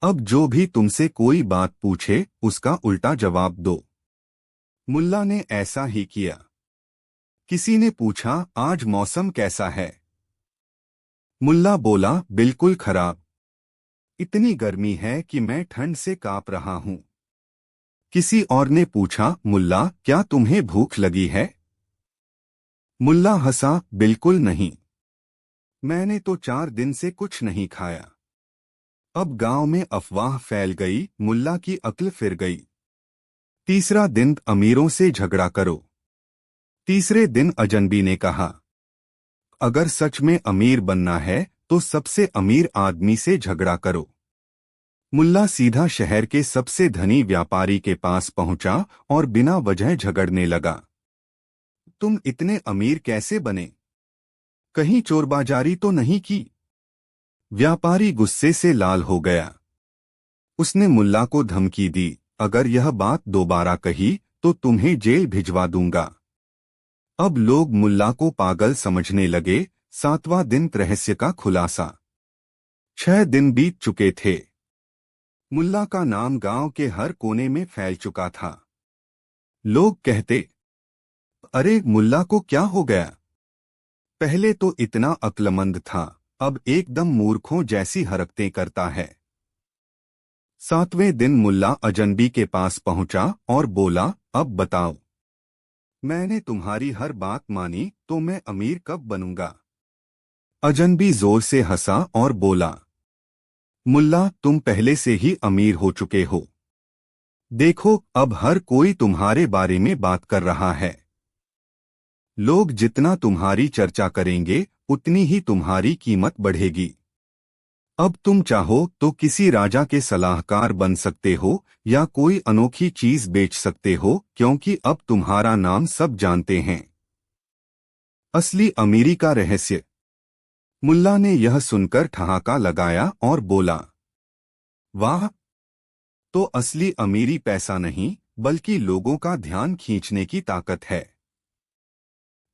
अब जो भी तुमसे कोई बात पूछे उसका उल्टा जवाब दो। मुल्ला ने ऐसा ही किया। किसी ने पूछा, आज मौसम कैसा है? मुल्ला बोला, बिल्कुल खराब। इतनी गर्मी है कि मैं ठंड से कांप रहा हूं। किसी और ने पूछा, मुल्ला, क्या तुम्हें भूख लगी है? मुल्ला हंसा, बिल्कुल नहीं। मैंने तो 4 दिन से कुछ नहीं खाया। अब गांव में अफवाह फैल गई, मुल्ला की अक्ल फिर गई। तीसरा दिन अमीरों से झगड़ा करो। तीसरे दिन अजनबी ने कहा, अगर सच में अमीर बनना है तो सबसे अमीर आदमी से झगड़ा करो। मुल्ला सीधा शहर के सबसे धनी व्यापारी के पास पहुंचा और बिना वजह झगड़ने लगा। तुम इतने अमीर कैसे बने? कहीं चोरबाजारी तो नहीं की? व्यापारी गुस्से से लाल हो गया। उसने मुल्ला को धमकी दी, अगर यह बात दोबारा कही तो तुम्हें जेल भिजवा दूंगा। अब लोग मुल्ला को पागल समझने लगे। 7वां दिन रहस्य का खुलासा। 6 दिन बीत चुके थे। मुल्ला का नाम गांव के हर कोने में फैल चुका था। लोग कहते, अरे मुल्ला को क्या हो गया? पहले तो इतना अक्लमंद था, अब एकदम मूर्खों जैसी हरकतें करता है। 7वें दिन मुल्ला अजनबी के पास पहुंचा और बोला, अब बताओ, मैंने तुम्हारी हर बात मानी तो मैं अमीर कब बनूंगा? अजनबी जोर से हंसा और बोला, मुल्ला तुम पहले से ही अमीर हो चुके हो। देखो अब हर कोई तुम्हारे बारे में बात कर रहा है। लोग जितना तुम्हारी चर्चा करेंगे उतनी ही तुम्हारी कीमत बढ़ेगी। अब तुम चाहो तो किसी राजा के सलाहकार बन सकते हो या कोई अनोखी चीज बेच सकते हो, क्योंकि अब तुम्हारा नाम सब जानते हैं। असली अमीरी का रहस्य। मुल्ला ने यह सुनकर ठहाका लगाया और बोला, वाह, तो असली अमीरी पैसा नहीं बल्कि लोगों का ध्यान खींचने की ताकत है।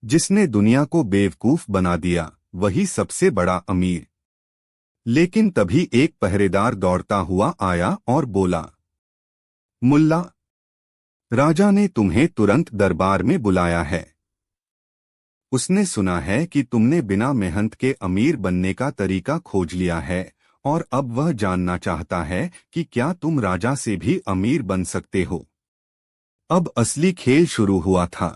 जिसने दुनिया को बेवकूफ बना दिया वही सबसे बड़ा अमीर। लेकिन तभी एक पहरेदार दौड़ता हुआ आया और बोला, मुल्ला, राजा ने तुम्हें तुरंत दरबार में बुलाया है। उसने सुना है कि तुमने बिना मेहनत के अमीर बनने का तरीका खोज लिया है और अब वह जानना चाहता है कि क्या तुम राजा से भी अमीर बन सकते हो। अब असली खेल शुरू हुआ था।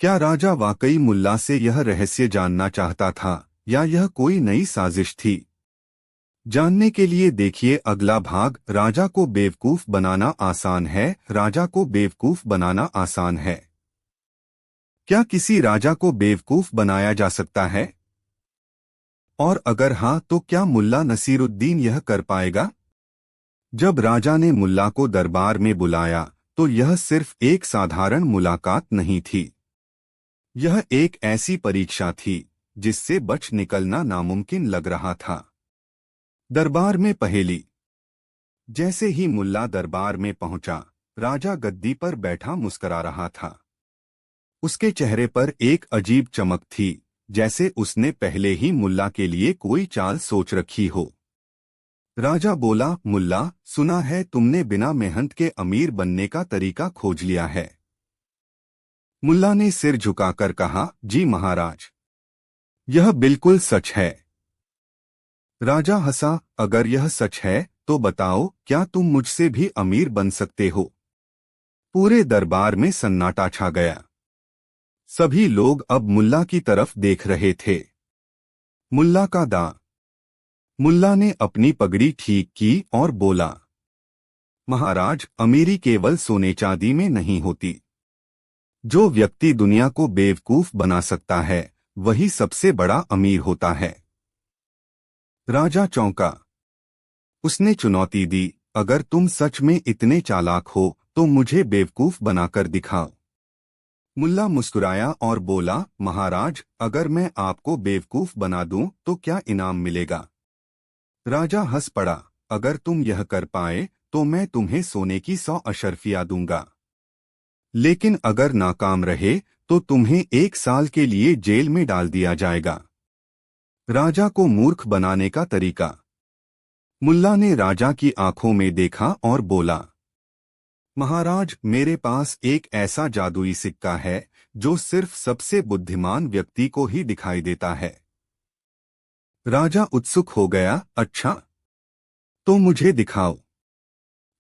क्या राजा वाकई मुल्ला से यह रहस्य जानना चाहता था या यह कोई नई साजिश थी? जानने के लिए देखिए अगला भाग। राजा को बेवकूफ बनाना आसान है। राजा को बेवकूफ बनाना आसान है। क्या किसी राजा को बेवकूफ बनाया जा सकता है? और अगर हाँ तो क्या मुल्ला नसीरुद्दीन यह कर पाएगा? जब राजा ने मुल्ला को दरबार में बुलाया तो यह सिर्फ एक साधारण मुलाकात नहीं थी। यह एक ऐसी परीक्षा थी जिससे बच निकलना नामुमकिन लग रहा था। दरबार में पहेली। जैसे ही मुल्ला दरबार में पहुंचा, राजा गद्दी पर बैठा मुस्करा रहा था। उसके चेहरे पर एक अजीब चमक थी, जैसे उसने पहले ही मुल्ला के लिए कोई चाल सोच रखी हो। राजा बोला, मुल्ला, सुना है तुमने बिना मेहनत के अमीर बनने का तरीका खोज लिया है। मुल्ला ने सिर झुकाकर कहा, जी महाराज, यह बिल्कुल सच है। राजा हंसा, अगर यह सच है तो बताओ, क्या तुम मुझसे भी अमीर बन सकते हो? पूरे दरबार में सन्नाटा छा गया। सभी लोग अब मुल्ला की तरफ देख रहे थे। मुल्ला का दांव। मुल्ला ने अपनी पगड़ी ठीक की और बोला, महाराज, अमीरी केवल सोने चांदी में नहीं होती। जो व्यक्ति दुनिया को बेवकूफ बना सकता है वही सबसे बड़ा अमीर होता है। राजा चौंका। उसने चुनौती दी, अगर तुम सच में इतने चालाक हो तो मुझे बेवकूफ बनाकर दिखाओ। मुल्ला मुस्कुराया और बोला, महाराज, अगर मैं आपको बेवकूफ बना दूं तो क्या इनाम मिलेगा? राजा हंस पड़ा, अगर तुम यह कर पाए तो मैं तुम्हें सोने की 100 अशर्फियां दूंगा। लेकिन अगर नाकाम रहे तो तुम्हें 1 साल के लिए जेल में डाल दिया जाएगा। राजा को मूर्ख बनाने का तरीका। मुल्ला ने राजा की आंखों में देखा और बोला, महाराज, मेरे पास एक ऐसा जादुई सिक्का है जो सिर्फ सबसे बुद्धिमान व्यक्ति को ही दिखाई देता है। राजा उत्सुक हो गया, अच्छा, तो मुझे दिखाओ।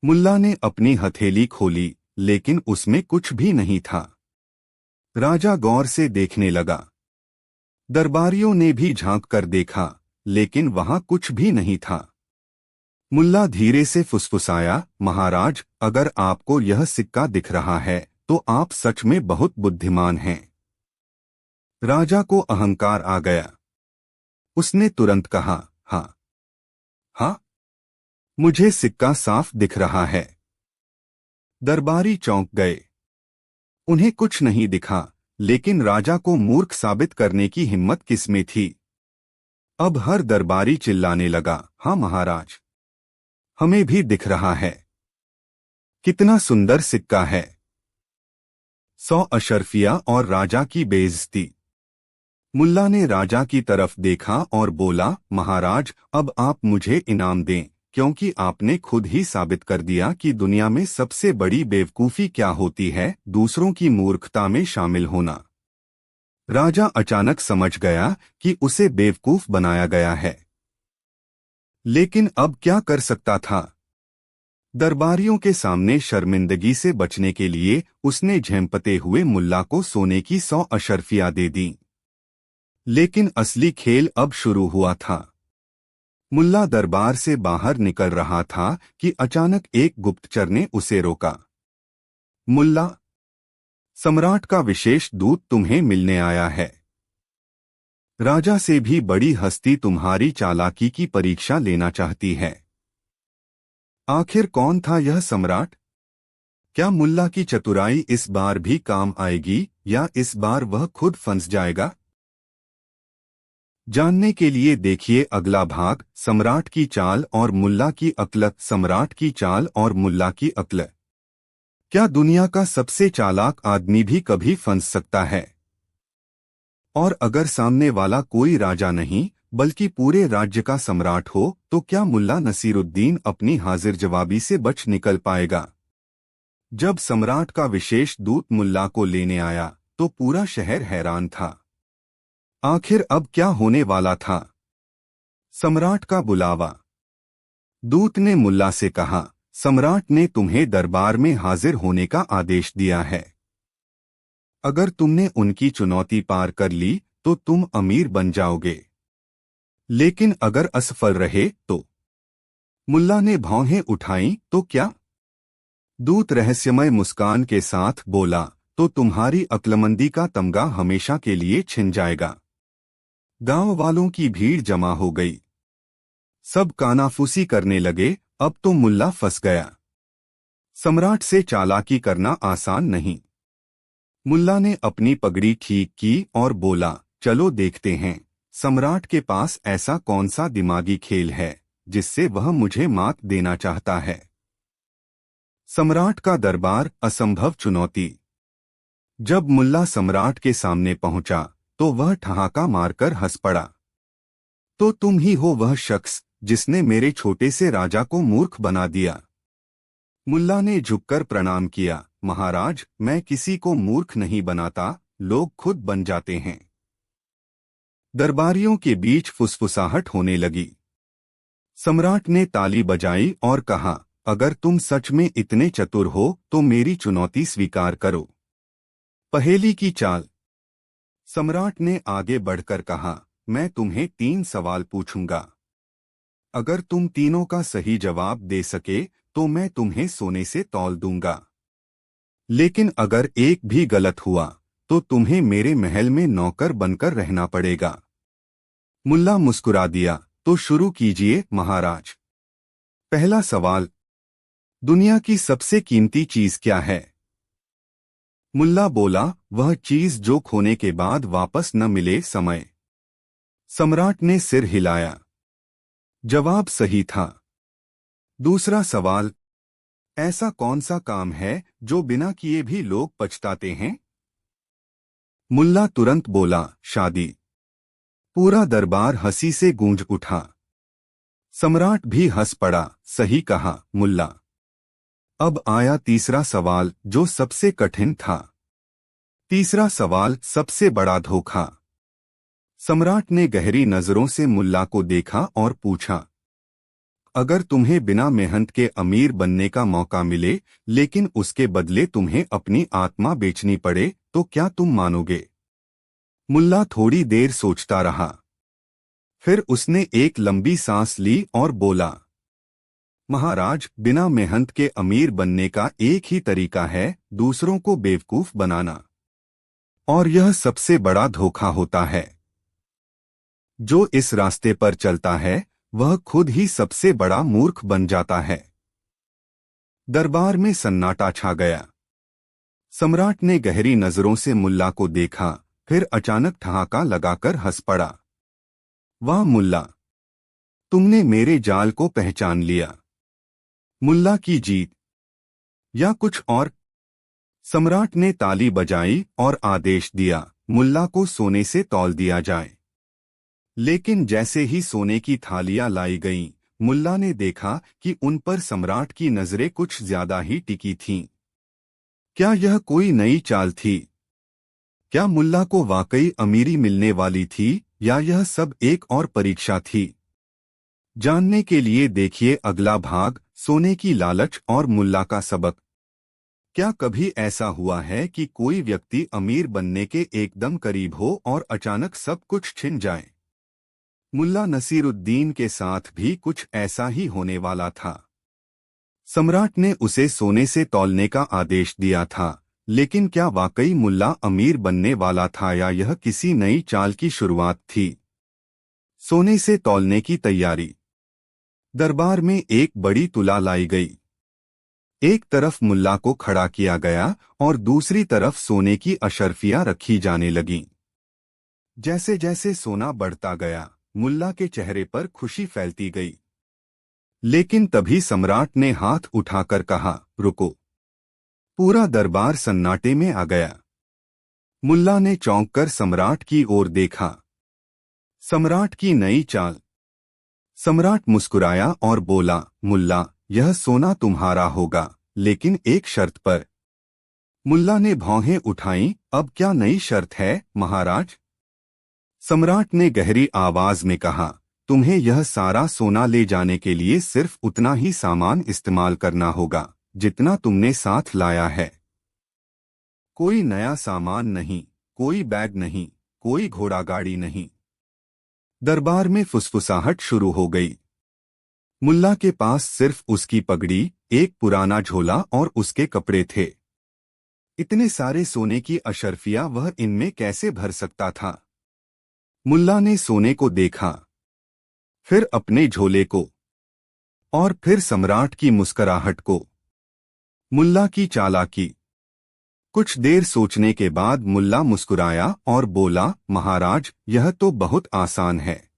मुल्ला ने अपनी हथेली खोली, लेकिन उसमें कुछ भी नहीं था। राजा गौर से देखने लगा। दरबारियों ने भी झांक कर देखा, लेकिन वहां कुछ भी नहीं था। मुल्ला धीरे से फुसफुसाया, महाराज, अगर आपको यह सिक्का दिख रहा है तो आप सच में बहुत बुद्धिमान हैं। राजा को अहंकार आ गया। उसने तुरंत कहा, हाँ हाँ, मुझे सिक्का साफ दिख रहा है। दरबारी चौंक गए। उन्हें कुछ नहीं दिखा, लेकिन राजा को मूर्ख साबित करने की हिम्मत किसमें थी। अब हर दरबारी चिल्लाने लगा, हाँ महाराज, हमें भी दिख रहा है। कितना सुंदर सिक्का है। 100 अशर्फिया और राजा की बेइज्जती। मुल्ला ने राजा की तरफ देखा और बोला, महाराज, अब आप मुझे इनाम दें, क्योंकि आपने खुद ही साबित कर दिया कि दुनिया में सबसे बड़ी बेवकूफ़ी क्या होती है, दूसरों की मूर्खता में शामिल होना। राजा अचानक समझ गया कि उसे बेवकूफ बनाया गया है। लेकिन अब क्या कर सकता था। दरबारियों के सामने शर्मिंदगी से बचने के लिए उसने झेंपते हुए मुल्ला को सोने की 100 अशर्फियां दे दी। लेकिन असली खेल अब शुरू हुआ था। मुल्ला दरबार से बाहर निकल रहा था कि अचानक एक गुप्तचर ने उसे रोका। मुल्ला, सम्राट का विशेष दूत तुम्हें मिलने आया है। राजा से भी बड़ी हस्ती तुम्हारी चालाकी की परीक्षा लेना चाहती है। आखिर कौन था यह सम्राट? क्या मुल्ला की चतुराई इस बार भी काम आएगी या इस बार वह खुद फंस जाएगा? जानने के लिए देखिए अगला भाग, सम्राट की चाल और मुल्ला की अक्ल। सम्राट की चाल और मुल्ला की अक्ल। क्या दुनिया का सबसे चालाक आदमी भी कभी फंस सकता है? और अगर सामने वाला कोई राजा नहीं बल्कि पूरे राज्य का सम्राट हो तो क्या मुल्ला नसीरुद्दीन अपनी हाजिर जवाबी से बच निकल पाएगा? जब सम्राट का विशेष दूत मुल्ला को लेने आया तो पूरा शहर हैरान था। आखिर अब क्या होने वाला था? सम्राट का बुलावा। दूत ने मुल्ला से कहा, सम्राट ने तुम्हें दरबार में हाजिर होने का आदेश दिया है। अगर तुमने उनकी चुनौती पार कर ली तो तुम अमीर बन जाओगे, लेकिन अगर असफल रहे तो। मुल्ला ने भौहें उठाईं, तो क्या? दूत रहस्यमय मुस्कान के साथ बोला, तो तुम्हारी अक्लमंदी का तमगा हमेशा के लिए छिन जाएगा। गांव वालों की भीड़ जमा हो गई। सब कानाफूसी करने लगे, अब तो मुल्ला फंस गया। सम्राट से चालाकी करना आसान नहीं। मुल्ला ने अपनी पगड़ी ठीक की और बोला, चलो देखते हैं, सम्राट के पास ऐसा कौन सा दिमागी खेल है जिससे वह मुझे मात देना चाहता है। सम्राट का दरबार, असंभव चुनौती। जब मुल्ला सम्राट के सामने पहुंचा तो वह ठहाका मारकर हंस पड़ा। तो तुम ही हो वह शख्स जिसने मेरे छोटे से राजा को मूर्ख बना दिया। मुल्ला ने झुककर प्रणाम किया, महाराज, मैं किसी को मूर्ख नहीं बनाता, लोग खुद बन जाते हैं। दरबारियों के बीच फुसफुसाहट होने लगी। सम्राट ने ताली बजाई और कहा, अगर तुम सच में इतने चतुर हो तो मेरी चुनौती स्वीकार करो। पहेली की चाल। सम्राट ने आगे बढ़कर कहा, मैं तुम्हें 3 सवाल पूछूंगा। अगर तुम तीनों का सही जवाब दे सके तो मैं तुम्हें सोने से तौल दूंगा, लेकिन अगर एक भी गलत हुआ तो तुम्हें मेरे महल में नौकर बनकर रहना पड़ेगा। मुल्ला मुस्कुरा दिया, तो शुरू कीजिए महाराज। पहला सवाल, दुनिया की सबसे कीमती चीज क्या है? मुल्ला बोला, वह चीज जो खोने के बाद वापस न मिले, समय। सम्राट ने सिर हिलाया। जवाब सही था। दूसरा सवाल, ऐसा कौन सा काम है जो बिना किए भी लोग पछताते हैं? मुल्ला तुरंत बोला, शादी। पूरा दरबार हंसी से गूंज उठा। सम्राट भी हंस पड़ा, सही कहा मुल्ला। अब आया तीसरा सवाल, जो सबसे कठिन था। तीसरा सवाल, सबसे बड़ा धोखा। सम्राट ने गहरी नजरों से मुल्ला को देखा और पूछा, अगर तुम्हें बिना मेहनत के अमीर बनने का मौका मिले लेकिन उसके बदले तुम्हें अपनी आत्मा बेचनी पड़े तो क्या तुम मानोगे? मुल्ला थोड़ी देर सोचता रहा। फिर उसने एक लंबी सांस ली और बोला, महाराज, बिना मेहनत के अमीर बनने का एक ही तरीका है, दूसरों को बेवकूफ बनाना। और यह सबसे बड़ा धोखा होता है। जो इस रास्ते पर चलता है वह खुद ही सबसे बड़ा मूर्ख बन जाता है। दरबार में सन्नाटा छा गया। सम्राट ने गहरी नजरों से मुल्ला को देखा, फिर अचानक ठहाका लगाकर हंस पड़ा। वाह मुल्ला, तुमने मेरे जाल को पहचान लिया। मुल्ला की जीत या कुछ और? सम्राट ने ताली बजाई और आदेश दिया, मुल्ला को सोने से तौल दिया जाए। लेकिन जैसे ही सोने की थालियां लाई गईं, मुल्ला ने देखा कि उन पर सम्राट की नजरें कुछ ज्यादा ही टिकी थीं। क्या यह कोई नई चाल थी? क्या मुल्ला को वाकई अमीरी मिलने वाली थी या यह सब एक और परीक्षा थी? जानने के लिए देखिए अगला भाग, सोने की लालच और मुल्ला का सबक। क्या कभी ऐसा हुआ है कि कोई व्यक्ति अमीर बनने के एकदम करीब हो और अचानक सब कुछ छिन जाए? मुल्ला नसीरुद्दीन के साथ भी कुछ ऐसा ही होने वाला था। सम्राट ने उसे सोने से तौलने का आदेश दिया था, लेकिन क्या वाकई मुल्ला अमीर बनने वाला था या यह किसी नई चाल की शुरुआत थी? सोने से तौलने की तैयारी। दरबार में एक बड़ी तुला लाई गई। एक तरफ मुल्ला को खड़ा किया गया और दूसरी तरफ सोने की अशर्फियां रखी जाने लगीं। जैसे जैसे सोना बढ़ता गया, मुल्ला के चेहरे पर खुशी फैलती गई। लेकिन तभी सम्राट ने हाथ उठाकर कहा, रुको। पूरा दरबार सन्नाटे में आ गया। मुल्ला ने चौंककर सम्राट की ओर देखा। सम्राट की नई चाल। सम्राट मुस्कुराया और बोला, मुल्ला, यह सोना तुम्हारा होगा, लेकिन एक शर्त पर। मुल्ला ने भौहें उठाईं, अब क्या नई शर्त है महाराज? सम्राट ने गहरी आवाज में कहा, तुम्हें यह सारा सोना ले जाने के लिए सिर्फ उतना ही सामान इस्तेमाल करना होगा जितना तुमने साथ लाया है। कोई नया सामान नहीं, कोई बैग नहीं, कोई घोड़ा गाड़ी नहीं। दरबार में फुसफुसाहट शुरू हो गई। मुल्ला के पास सिर्फ उसकी पगड़ी, एक पुराना झोला और उसके कपड़े थे। इतने सारे सोने की अशर्फियां वह इनमें कैसे भर सकता था? मुल्ला ने सोने को देखा, फिर अपने झोले को, और फिर सम्राट की मुस्कुराहट को। मुल्ला की चालाकी। कुछ देर सोचने के बाद मुल्ला मुस्कुराया और बोला, महाराज, यह तो बहुत आसान है।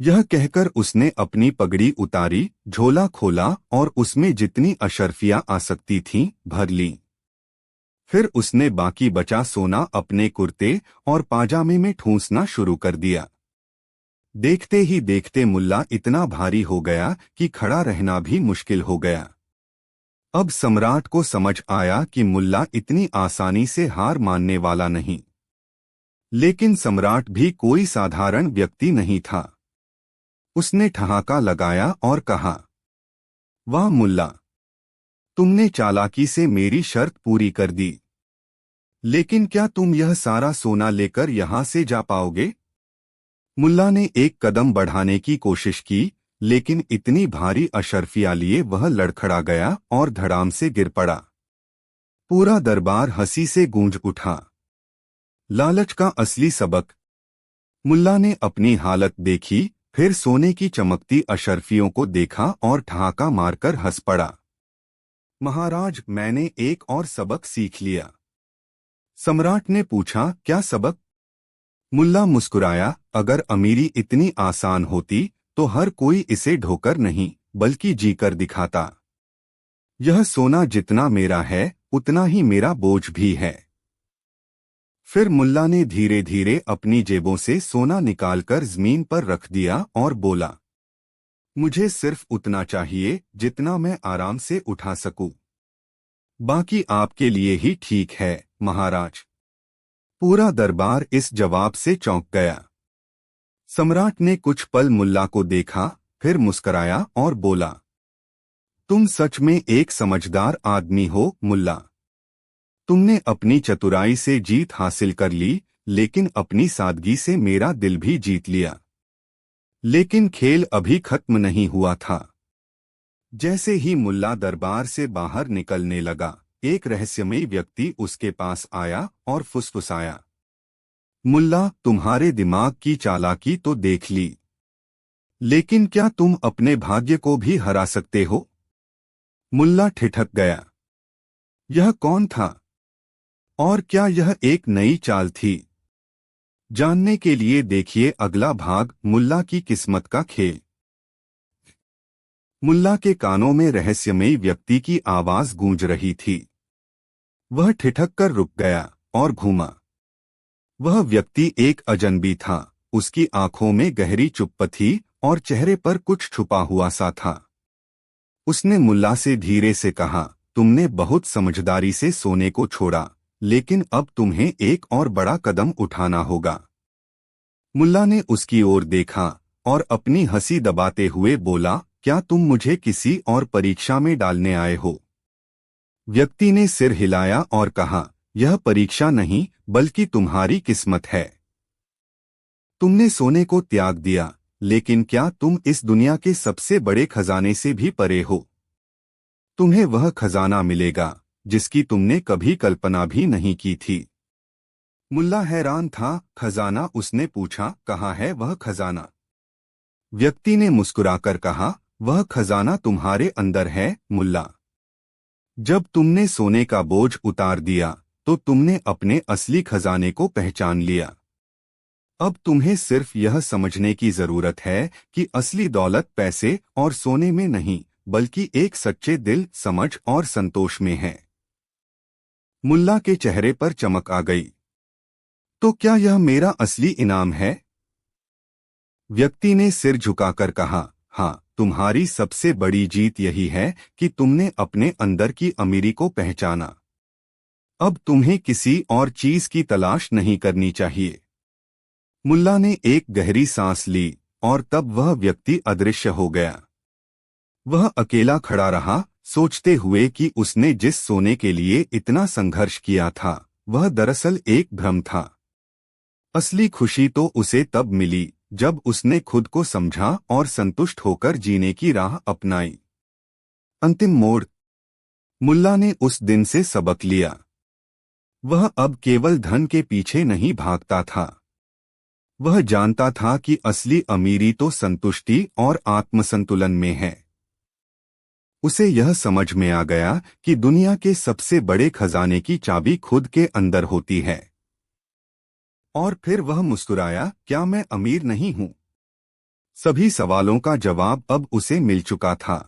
यह कहकर उसने अपनी पगड़ी उतारी, झोला खोला और उसमें जितनी अशर्फियां आ सकती थीं भर लीं। फिर उसने बाकी बचा सोना अपने कुर्ते और पाजामे में ठूंसना शुरू कर दिया। देखते ही देखते मुल्ला इतना भारी हो गया कि खड़ा रहना भी मुश्किल हो गया। अब सम्राट को समझ आया कि मुल्ला इतनी आसानी से हार मानने वाला नहीं। लेकिन सम्राट भी कोई साधारण व्यक्ति नहीं था। उसने ठहाका लगाया और कहा, वाह मुल्ला, तुमने चालाकी से मेरी शर्त पूरी कर दी। लेकिन क्या तुम यह सारा सोना लेकर यहां से जा पाओगे? मुल्ला ने एक कदम बढ़ाने की कोशिश की, लेकिन इतनी भारी अशर्फियां लिए वह लड़खड़ा गया और धड़ाम से गिर पड़ा। पूरा दरबार हंसी से गूंज उठा। लालच का असली सबक। मुल्ला ने अपनी हालत देखी, फिर सोने की चमकती अशर्फियों को देखा और ठहाका मारकर हंस पड़ा। महाराज, मैंने एक और सबक सीख लिया। सम्राट ने पूछा, क्या सबक? मुल्ला मुस्कुराया, अगर अमीरी इतनी आसान होती तो हर कोई इसे ढोकर नहीं बल्कि जीकर दिखाता। यह सोना जितना मेरा है उतना ही मेरा बोझ भी है। फिर मुल्ला ने धीरे धीरे अपनी जेबों से सोना निकालकर जमीन पर रख दिया और बोला, मुझे सिर्फ उतना चाहिए जितना मैं आराम से उठा सकूं। बाकी आपके लिए ही ठीक है महाराज। पूरा दरबार इस जवाब से चौंक गया। सम्राट ने कुछ पल मुल्ला को देखा, फिर मुस्कराया और बोला, तुम सच में एक समझदार आदमी हो मुल्ला। तुमने अपनी चतुराई से जीत हासिल कर ली, लेकिन अपनी सादगी से मेरा दिल भी जीत लिया। लेकिन खेल अभी खत्म नहीं हुआ था। जैसे ही मुल्ला दरबार से बाहर निकलने लगा, एक रहस्यमयी व्यक्ति उसके पास आया और फुसफुसाया, मुल्ला, तुम्हारे दिमाग की चालाकी तो देख ली, लेकिन क्या तुम अपने भाग्य को भी हरा सकते हो? मुल्ला ठिठक गया। यह कौन था? और क्या यह एक नई चाल थी? जानने के लिए देखिए अगला भाग, मुल्ला की किस्मत का खेल। मुल्ला के कानों में रहस्यमयी व्यक्ति की आवाज गूंज रही थी। वह ठिठक कर रुक गया और घूमा। वह व्यक्ति एक अजनबी था। उसकी आंखों में गहरी चुप्प थी और चेहरे पर कुछ छुपा हुआ सा था। उसने मुल्ला से धीरे से कहा, तुमने बहुत समझदारी से सोने को छोड़ा, लेकिन अब तुम्हें एक और बड़ा कदम उठाना होगा। मुल्ला ने उसकी ओर देखा और अपनी हंसी दबाते हुए बोला, क्या तुम मुझे किसी और परीक्षा में डालने आए हो? व्यक्ति ने सिर हिलाया और कहा, यह परीक्षा नहीं, बल्कि तुम्हारी किस्मत है। तुमने सोने को त्याग दिया, लेकिन क्या तुम इस दुनिया के सबसे बड़े खजाने से भी परे हो? तुम्हें वह खजाना मिलेगा जिसकी तुमने कभी कल्पना भी नहीं की थी। मुल्ला हैरान था। खजाना? उसने पूछा, कहाँ है वह खजाना? व्यक्ति ने मुस्कुराकर कहा, वह खजाना तुम्हारे अंदर है मुल्ला। जब तुमने सोने का बोझ उतार दिया तो तुमने अपने असली खजाने को पहचान लिया। अब तुम्हें सिर्फ यह समझने की जरूरत है कि असली दौलत पैसे और सोने में नहीं, बल्कि एक सच्चे दिल, समझ और संतोष में है। मुल्ला के चेहरे पर चमक आ गई। तो क्या यह मेरा असली इनाम है? व्यक्ति ने सिर झुकाकर कहा, हाँ, तुम्हारी सबसे बड़ी जीत यही है कि तुमने अपने अंदर की अमीरी को पहचाना। अब तुम्हें किसी और चीज की तलाश नहीं करनी चाहिए। मुल्ला ने एक गहरी सांस ली और तब वह व्यक्ति अदृश्य हो गया। वह अकेला खड़ा रहा, सोचते हुए कि उसने जिस सोने के लिए इतना संघर्ष किया था, वह दरअसल एक भ्रम था। असली खुशी तो उसे तब मिली जब उसने खुद को समझा और संतुष्ट होकर जीने की राह अपनाई। अंतिम मोड़। मुल्ला ने उस दिन से सबक लिया। वह अब केवल धन के पीछे नहीं भागता था। वह जानता था कि असली अमीरी तो संतुष्टि और आत्मसंतुलन में है। उसे यह समझ में आ गया कि दुनिया के सबसे बड़े खजाने की चाबी खुद के अंदर होती है। और फिर वह मुस्कुराया, क्या मैं अमीर नहीं हूं? सभी सवालों का जवाब अब उसे मिल चुका था।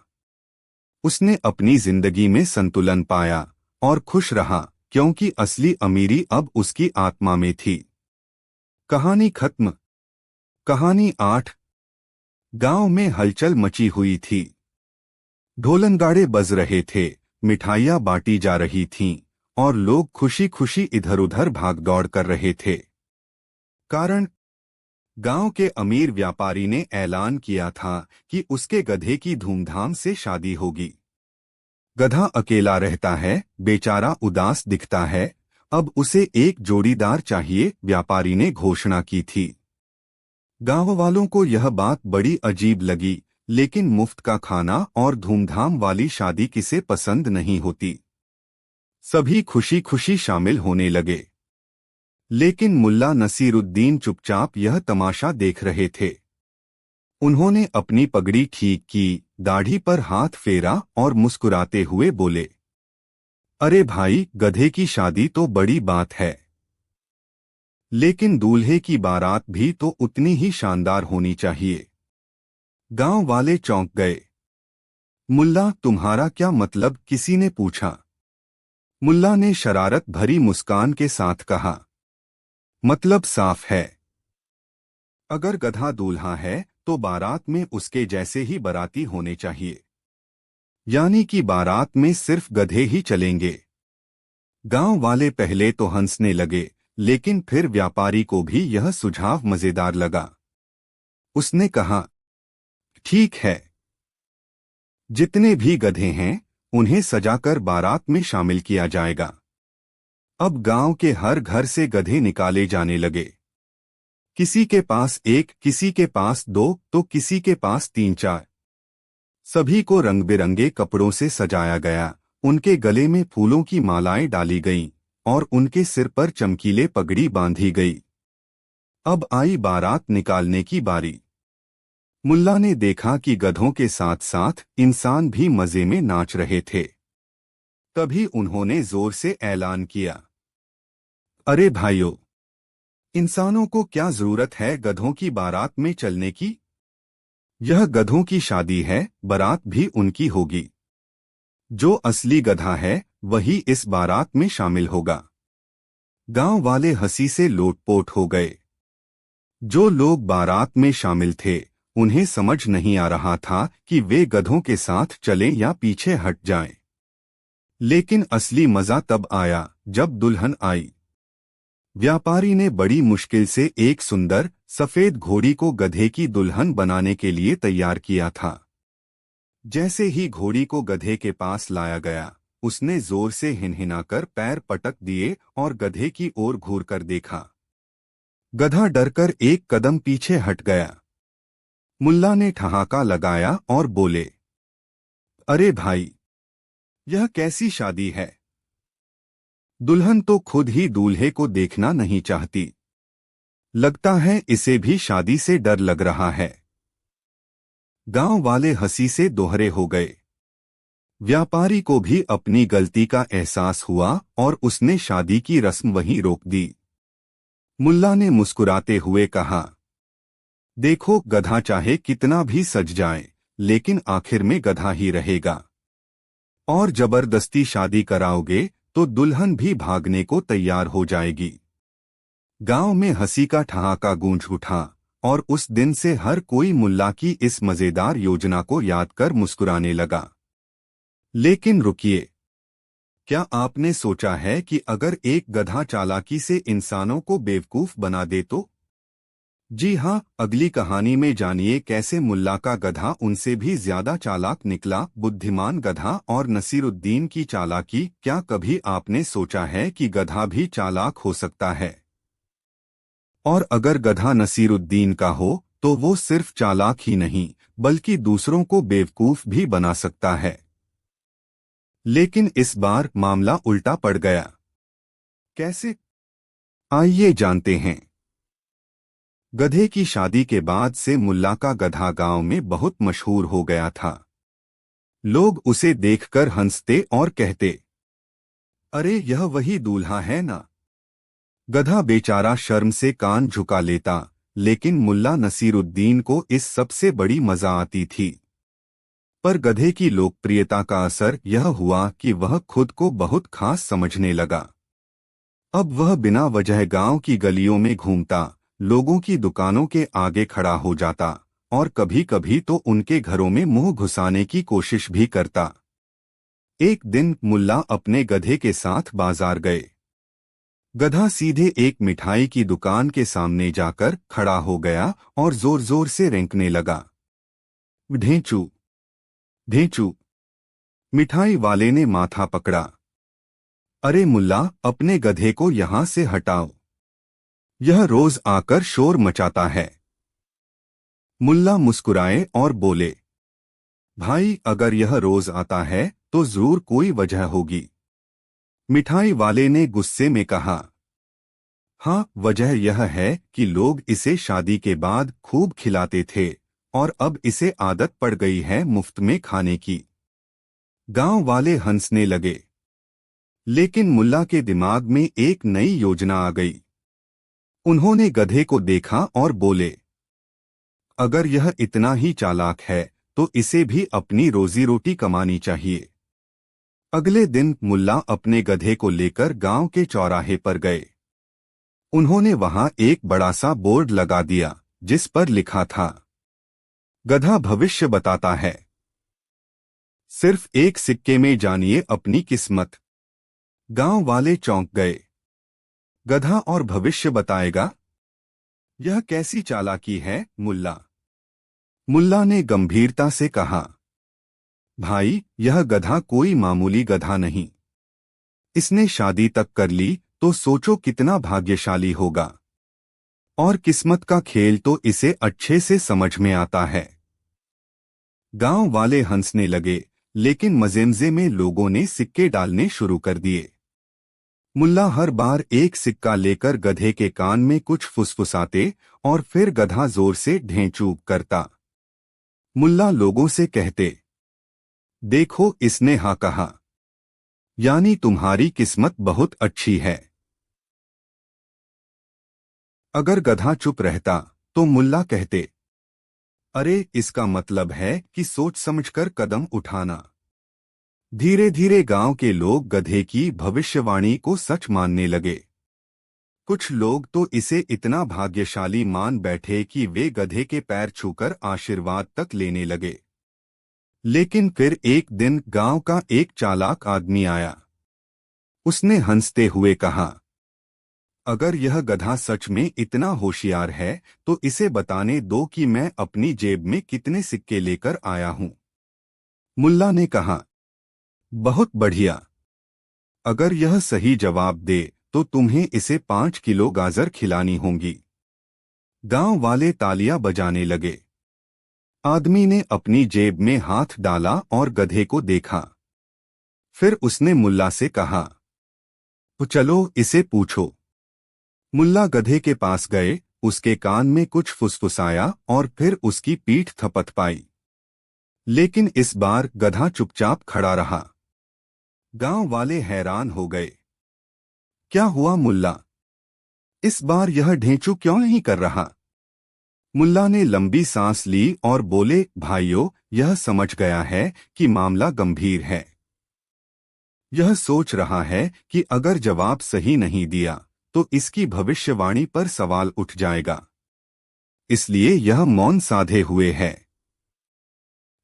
उसने अपनी जिंदगी में संतुलन पाया और खुश रहा, क्योंकि असली अमीरी अब उसकी आत्मा में थी। कहानी खत्म। कहानी 8। गांव में हलचल मची हुई थी। ढोलनगाड़े बज रहे थे, मिठाइयां बांटी जा रही थीं और लोग खुशी खुशी इधर उधर भागदौड़ कर रहे थे। कारण, गांव के अमीर व्यापारी ने ऐलान किया था कि उसके गधे की धूमधाम से शादी होगी। गधा अकेला रहता है, बेचारा उदास दिखता है, अब उसे एक जोड़ीदार चाहिए, व्यापारी ने घोषणा की थी। गांव वालों को यह बात बड़ी अजीब लगी, लेकिन मुफ्त का खाना और धूमधाम वाली शादी किसे पसंद नहीं होती। सभी खुशी खुशी शामिल होने लगे। लेकिन मुल्ला नसीरुद्दीन चुपचाप यह तमाशा देख रहे थे। उन्होंने अपनी पगड़ी ठीक की, दाढ़ी पर हाथ फेरा और मुस्कुराते हुए बोले, अरे भाई, गधे की शादी तो बड़ी बात है, लेकिन दूल्हे की बारात भी तो उतनी ही शानदार होनी चाहिए। गांव वाले चौंक गए। मुल्ला, तुम्हारा क्या मतलब? किसी ने पूछा। मुल्ला ने शरारत भरी मुस्कान के साथ कहा, मतलब साफ है। अगर गधा दूल्हा है तो बारात में उसके जैसे ही बाराती होने चाहिए, यानी कि बारात में सिर्फ गधे ही चलेंगे। गांव वाले पहले तो हंसने लगे, लेकिन फिर व्यापारी को भी यह सुझाव मजेदार लगा। उसने कहा, ठीक है, जितने भी गधे हैं उन्हें सजाकर बारात में शामिल किया जाएगा। अब गांव के हर घर से गधे निकाले जाने लगे। किसी के पास एक, किसी के पास 2, तो किसी के पास 3-4। सभी को रंग बिरंगे कपड़ों से सजाया गया, उनके गले में फूलों की मालाएं डाली गईं और उनके सिर पर चमकीले पगड़ी बांधी गई। अब आई बारात निकालने की बारी। मुल्ला ने देखा कि गधों के साथ साथ इंसान भी मजे में नाच रहे थे। तभी उन्होंने जोर से ऐलान किया, अरे भाइयों, इंसानों को क्या जरूरत है गधों की बारात में चलने की? यह गधों की शादी है, बारात भी उनकी होगी। जो असली गधा है वही इस बारात में शामिल होगा। गांव वाले हंसी से लोटपोट हो गए। जो लोग बारात में शामिल थे उन्हें समझ नहीं आ रहा था कि वे गधों के साथ चलें या पीछे हट जाएं। लेकिन असली मजा तब आया जब दुल्हन आई। व्यापारी ने बड़ी मुश्किल से एक सुंदर सफेद घोड़ी को गधे की दुल्हन बनाने के लिए तैयार किया था। जैसे ही घोड़ी को गधे के पास लाया गया, उसने जोर से हिनहिनाकर पैर पटक दिए और गधे की ओर घूरकर देखा। गधा डरकर एक कदम पीछे हट गया। मुल्ला ने ठहाका लगाया और बोले, अरे भाई, यह कैसी शादी है? दुल्हन तो खुद ही दूल्हे को देखना नहीं चाहती। लगता है इसे भी शादी से डर लग रहा है। गांव वाले हंसी से दोहरे हो गए। व्यापारी को भी अपनी गलती का एहसास हुआ और उसने शादी की रस्म वहीं रोक दी। मुल्ला ने मुस्कुराते हुए कहा, देखो, गधा चाहे कितना भी सज जाए, लेकिन आखिर में गधा ही रहेगा। और जबरदस्ती शादी कराओगे तो दुल्हन भी भागने को तैयार हो जाएगी। गांव में हंसी का ठहाका गूंज उठा और उस दिन से हर कोई मुल्ला की इस मजेदार योजना को याद कर मुस्कुराने लगा। लेकिन रुकिए, क्या आपने सोचा है कि अगर एक गधा चालाकी से इंसानों को बेवकूफ बना दे तो? जी हाँ, अगली कहानी में जानिए कैसे मुल्ला का गधा उनसे भी ज्यादा चालाक निकला। बुद्धिमान गधा और नसीरुद्दीन की चालाकी। क्या कभी आपने सोचा है कि गधा भी चालाक हो सकता है? और अगर गधा नसीरुद्दीन का हो तो वो सिर्फ चालाक ही नहीं बल्कि दूसरों को बेवकूफ भी बना सकता है। लेकिन इस बार मामला उल्टा पड़ गया। कैसे? आइए जानते हैं। गधे की शादी के बाद से मुल्ला का गधा गांव में बहुत मशहूर हो गया था। लोग उसे देखकर हंसते और कहते, अरे यह वही दूल्हा है ना? गधा बेचारा शर्म से कान झुका लेता, लेकिन मुल्ला नसीरुद्दीन को इस सबसे बड़ी मजा आती थी। पर गधे की लोकप्रियता का असर यह हुआ कि वह खुद को बहुत खास समझने लगा। अब वह बिना वजह गांव की गलियों में घूमता, लोगों की दुकानों के आगे खड़ा हो जाता और कभी कभी तो उनके घरों में मुंह घुसाने की कोशिश भी करता। एक दिन मुल्ला अपने गधे के साथ बाजार गए। गधा सीधे एक मिठाई की दुकान के सामने जाकर खड़ा हो गया और जोर जोर से रेंकने लगा, ढेंचू ढेंचू। मिठाई वाले ने माथा पकड़ा, अरे मुल्ला, अपने गधे को यहां से हटाओ, यह रोज आकर शोर मचाता है। मुल्ला मुस्कुराए और बोले, भाई, अगर यह रोज आता है तो जरूर कोई वजह होगी। मिठाई वाले ने गुस्से में कहा, हाँ, वजह यह है कि लोग इसे शादी के बाद खूब खिलाते थे और अब इसे आदत पड़ गई है मुफ्त में खाने की। गांव वाले हंसने लगे। लेकिन मुल्ला के दिमाग में एक नई योजना आ गई। उन्होंने गधे को देखा और बोले, अगर यह इतना ही चालाक है तो इसे भी अपनी रोजी रोटी कमानी चाहिए। अगले दिन मुल्ला अपने गधे को लेकर गांव के चौराहे पर गए। उन्होंने वहां एक बड़ा सा बोर्ड लगा दिया जिस पर लिखा था, गधा भविष्य बताता है, सिर्फ एक सिक्के में जानिए अपनी किस्मत। गांव वाले चौंक गए। गधा और भविष्य बताएगा? यह कैसी चालाकी है मुल्ला? मुल्ला ने गंभीरता से कहा, भाई, यह गधा कोई मामूली गधा नहीं। इसने शादी तक कर ली तो सोचो कितना भाग्यशाली होगा। और किस्मत का खेल तो इसे अच्छे से समझ में आता है। गांव वाले हंसने लगे, लेकिन मजेमजे में लोगों ने सिक्के डालने शुरू कर दिए। मुल्ला हर बार एक सिक्का लेकर गधे के कान में कुछ फुसफुसाते और फिर गधा जोर से ढेंचूक करता। मुल्ला लोगों से कहते, देखो इसने हाँ कहा, यानी तुम्हारी किस्मत बहुत अच्छी है। अगर गधा चुप रहता तो मुल्ला कहते, अरे इसका मतलब है कि सोच समझकर कदम उठाना। धीरे धीरे गांव के लोग गधे की भविष्यवाणी को सच मानने लगे। कुछ लोग तो इसे इतना भाग्यशाली मान बैठे कि वे गधे के पैर छूकर आशीर्वाद तक लेने लगे। लेकिन फिर एक दिन गांव का एक चालाक आदमी आया। उसने हंसते हुए कहा, अगर यह गधा सच में इतना होशियार है तो इसे बताने दो कि मैं अपनी जेब में कितने सिक्के लेकर आया हूं। मुल्ला ने कहा, बहुत बढ़िया। अगर यह सही जवाब दे तो तुम्हें इसे 5 किलो गाजर खिलानी होंगी। गांव वाले तालियां बजाने लगे। आदमी ने अपनी जेब में हाथ डाला और गधे को देखा। फिर उसने मुल्ला से कहा, तो चलो इसे पूछो। मुल्ला गधे के पास गए, उसके कान में कुछ फुसफुसाया और फिर उसकी पीठ थपथपाई। लेकिन इस बार गधा चुपचाप खड़ा रहा। गांव वाले हैरान हो गए। क्या हुआ मुल्ला? इस बार यह ढेंचू क्यों नहीं कर रहा? मुल्ला ने लंबी सांस ली और बोले, भाइयों, यह समझ गया है कि मामला गंभीर है। यह सोच रहा है कि अगर जवाब सही नहीं दिया तो इसकी भविष्यवाणी पर सवाल उठ जाएगा, इसलिए यह मौन साधे हुए है।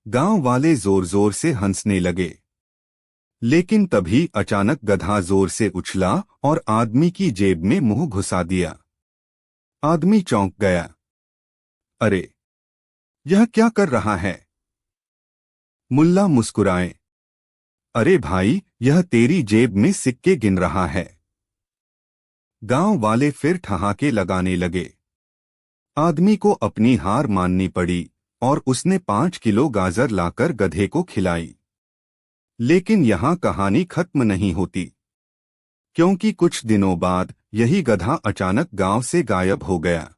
गांव वाले जोर जोर से हंसने लगे। लेकिन तभी अचानक गधा जोर से उछला और आदमी की जेब में मुंह घुसा दिया। आदमी चौंक गया। अरे, यह क्या कर रहा है? मुल्ला मुस्कुराए, अरे भाई, यह तेरी जेब में सिक्के गिन रहा है। गांव वाले फिर ठहाके लगाने लगे। आदमी को अपनी हार माननी पड़ी और उसने 5 किलो गाजर लाकर गधे को खिलाई। लेकिन यहां कहानी खत्म नहीं होती, क्योंकि कुछ दिनों बाद यही गधा अचानक गांव से गायब हो गया।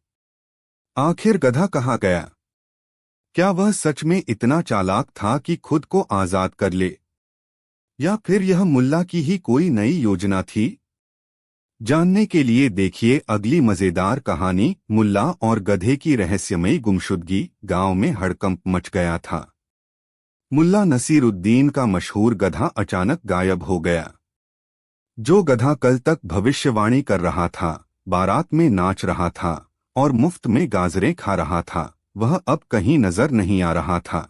आखिर गधा कहाँ गया? क्या वह सच में इतना चालाक था कि खुद को आजाद कर ले, या फिर यह मुल्ला की ही कोई नई योजना थी? जानने के लिए देखिए अगली मजेदार कहानी, मुल्ला और गधे की रहस्यमयी गुमशुदगी। गांव में हड़कंप मच गया था। मुल्ला नसीरुद्दीन का मशहूर गधा अचानक गायब हो गया। जो गधा कल तक भविष्यवाणी कर रहा था, बारात में नाच रहा था और मुफ्त में गाजरें खा रहा था, वह अब कहीं नजर नहीं आ रहा था।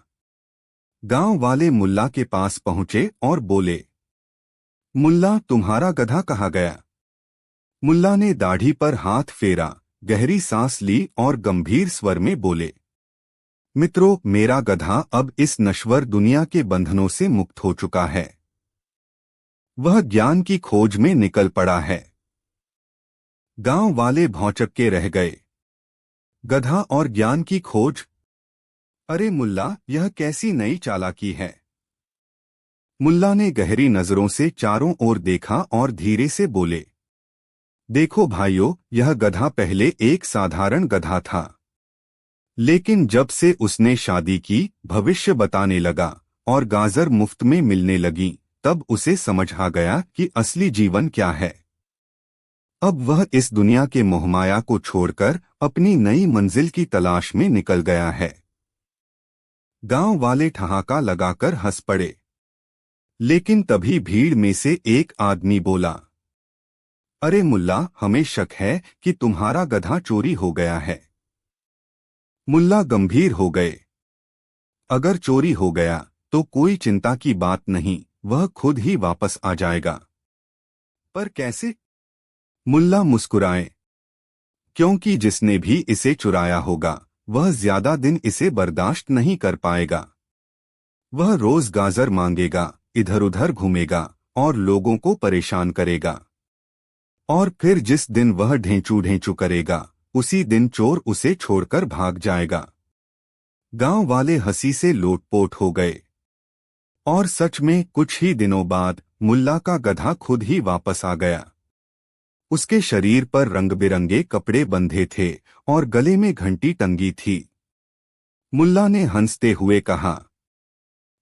गांव वाले मुल्ला के पास पहुंचे और बोले, मुल्ला, तुम्हारा गधा कहाँ गया? मुल्ला ने दाढ़ी पर हाथ फेरा, गहरी सांस ली और गंभीर स्वर में बोले, मित्रों, मेरा गधा अब इस नश्वर दुनिया के बंधनों से मुक्त हो चुका है। वह ज्ञान की खोज में निकल पड़ा है। गांव वाले भौंचक्के रह गए। गधा और ज्ञान की खोज? अरे मुल्ला, यह कैसी नई चालाकी है? मुल्ला ने गहरी नजरों से चारों ओर देखा और धीरे से बोले, देखो भाइयों, यह गधा पहले एक साधारण गधा था। लेकिन जब से उसने शादी की, भविष्य बताने लगा और गाजर मुफ्त में मिलने लगी, तब उसे समझ आ गया कि असली जीवन क्या है। अब वह इस दुनिया के मोहमाया को छोड़कर अपनी नई मंजिल की तलाश में निकल गया है। गांव वाले ठहाका लगाकर हंस पड़े। लेकिन तभी भीड़ में से एक आदमी बोला, अरे मुल्ला, हमें शक है कि तुम्हारा गधा चोरी हो गया है। मुल्ला गंभीर हो गए। अगर चोरी हो गया तो कोई चिंता की बात नहीं, वह खुद ही वापस आ जाएगा। पर कैसे? मुल्ला मुस्कुराए, क्योंकि जिसने भी इसे चुराया होगा वह ज्यादा दिन इसे बर्दाश्त नहीं कर पाएगा। वह रोज गाजर मांगेगा, इधर उधर घूमेगा और लोगों को परेशान करेगा। और फिर जिस दिन वह ढेंचू ढेंचू करेगा, उसी दिन चोर उसे छोड़कर भाग जाएगा। गांव वाले हंसी से लोटपोट हो गए। और सच में कुछ ही दिनों बाद मुल्ला का गधा खुद ही वापस आ गया। उसके शरीर पर रंग बिरंगे कपड़े बंधे थे और गले में घंटी टंगी थी। मुल्ला ने हंसते हुए कहा,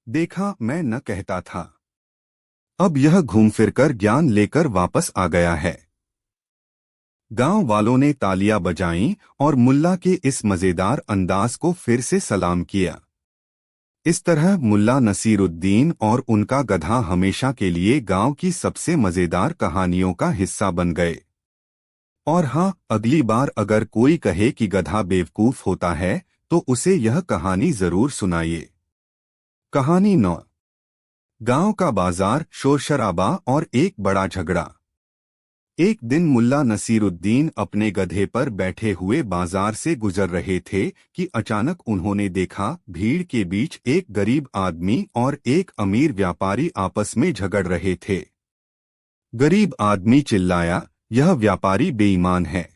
देखा, मैं न कहता था। अब यह घूम फिरकर ज्ञान लेकर वापस आ गया है। गांव वालों ने तालियां बजाईं और मुल्ला के इस मजेदार अंदाज को फिर से सलाम किया। इस तरह मुल्ला नसीरुद्दीन और उनका गधा हमेशा के लिए गांव की सबसे मजेदार कहानियों का हिस्सा बन गए। और हाँ, अगली बार अगर कोई कहे कि गधा बेवकूफ होता है तो उसे यह कहानी जरूर सुनाइए। कहानी 9। गांव का बाजार, शोरशराबा और एक बड़ा झगड़ा। एक दिन मुल्ला नसीरुद्दीन अपने गधे पर बैठे हुए बाजार से गुजर रहे थे कि अचानक उन्होंने देखा भीड़ के बीच एक गरीब आदमी और एक अमीर व्यापारी आपस में झगड़ रहे थे। गरीब आदमी चिल्लाया, यह व्यापारी बेईमान है।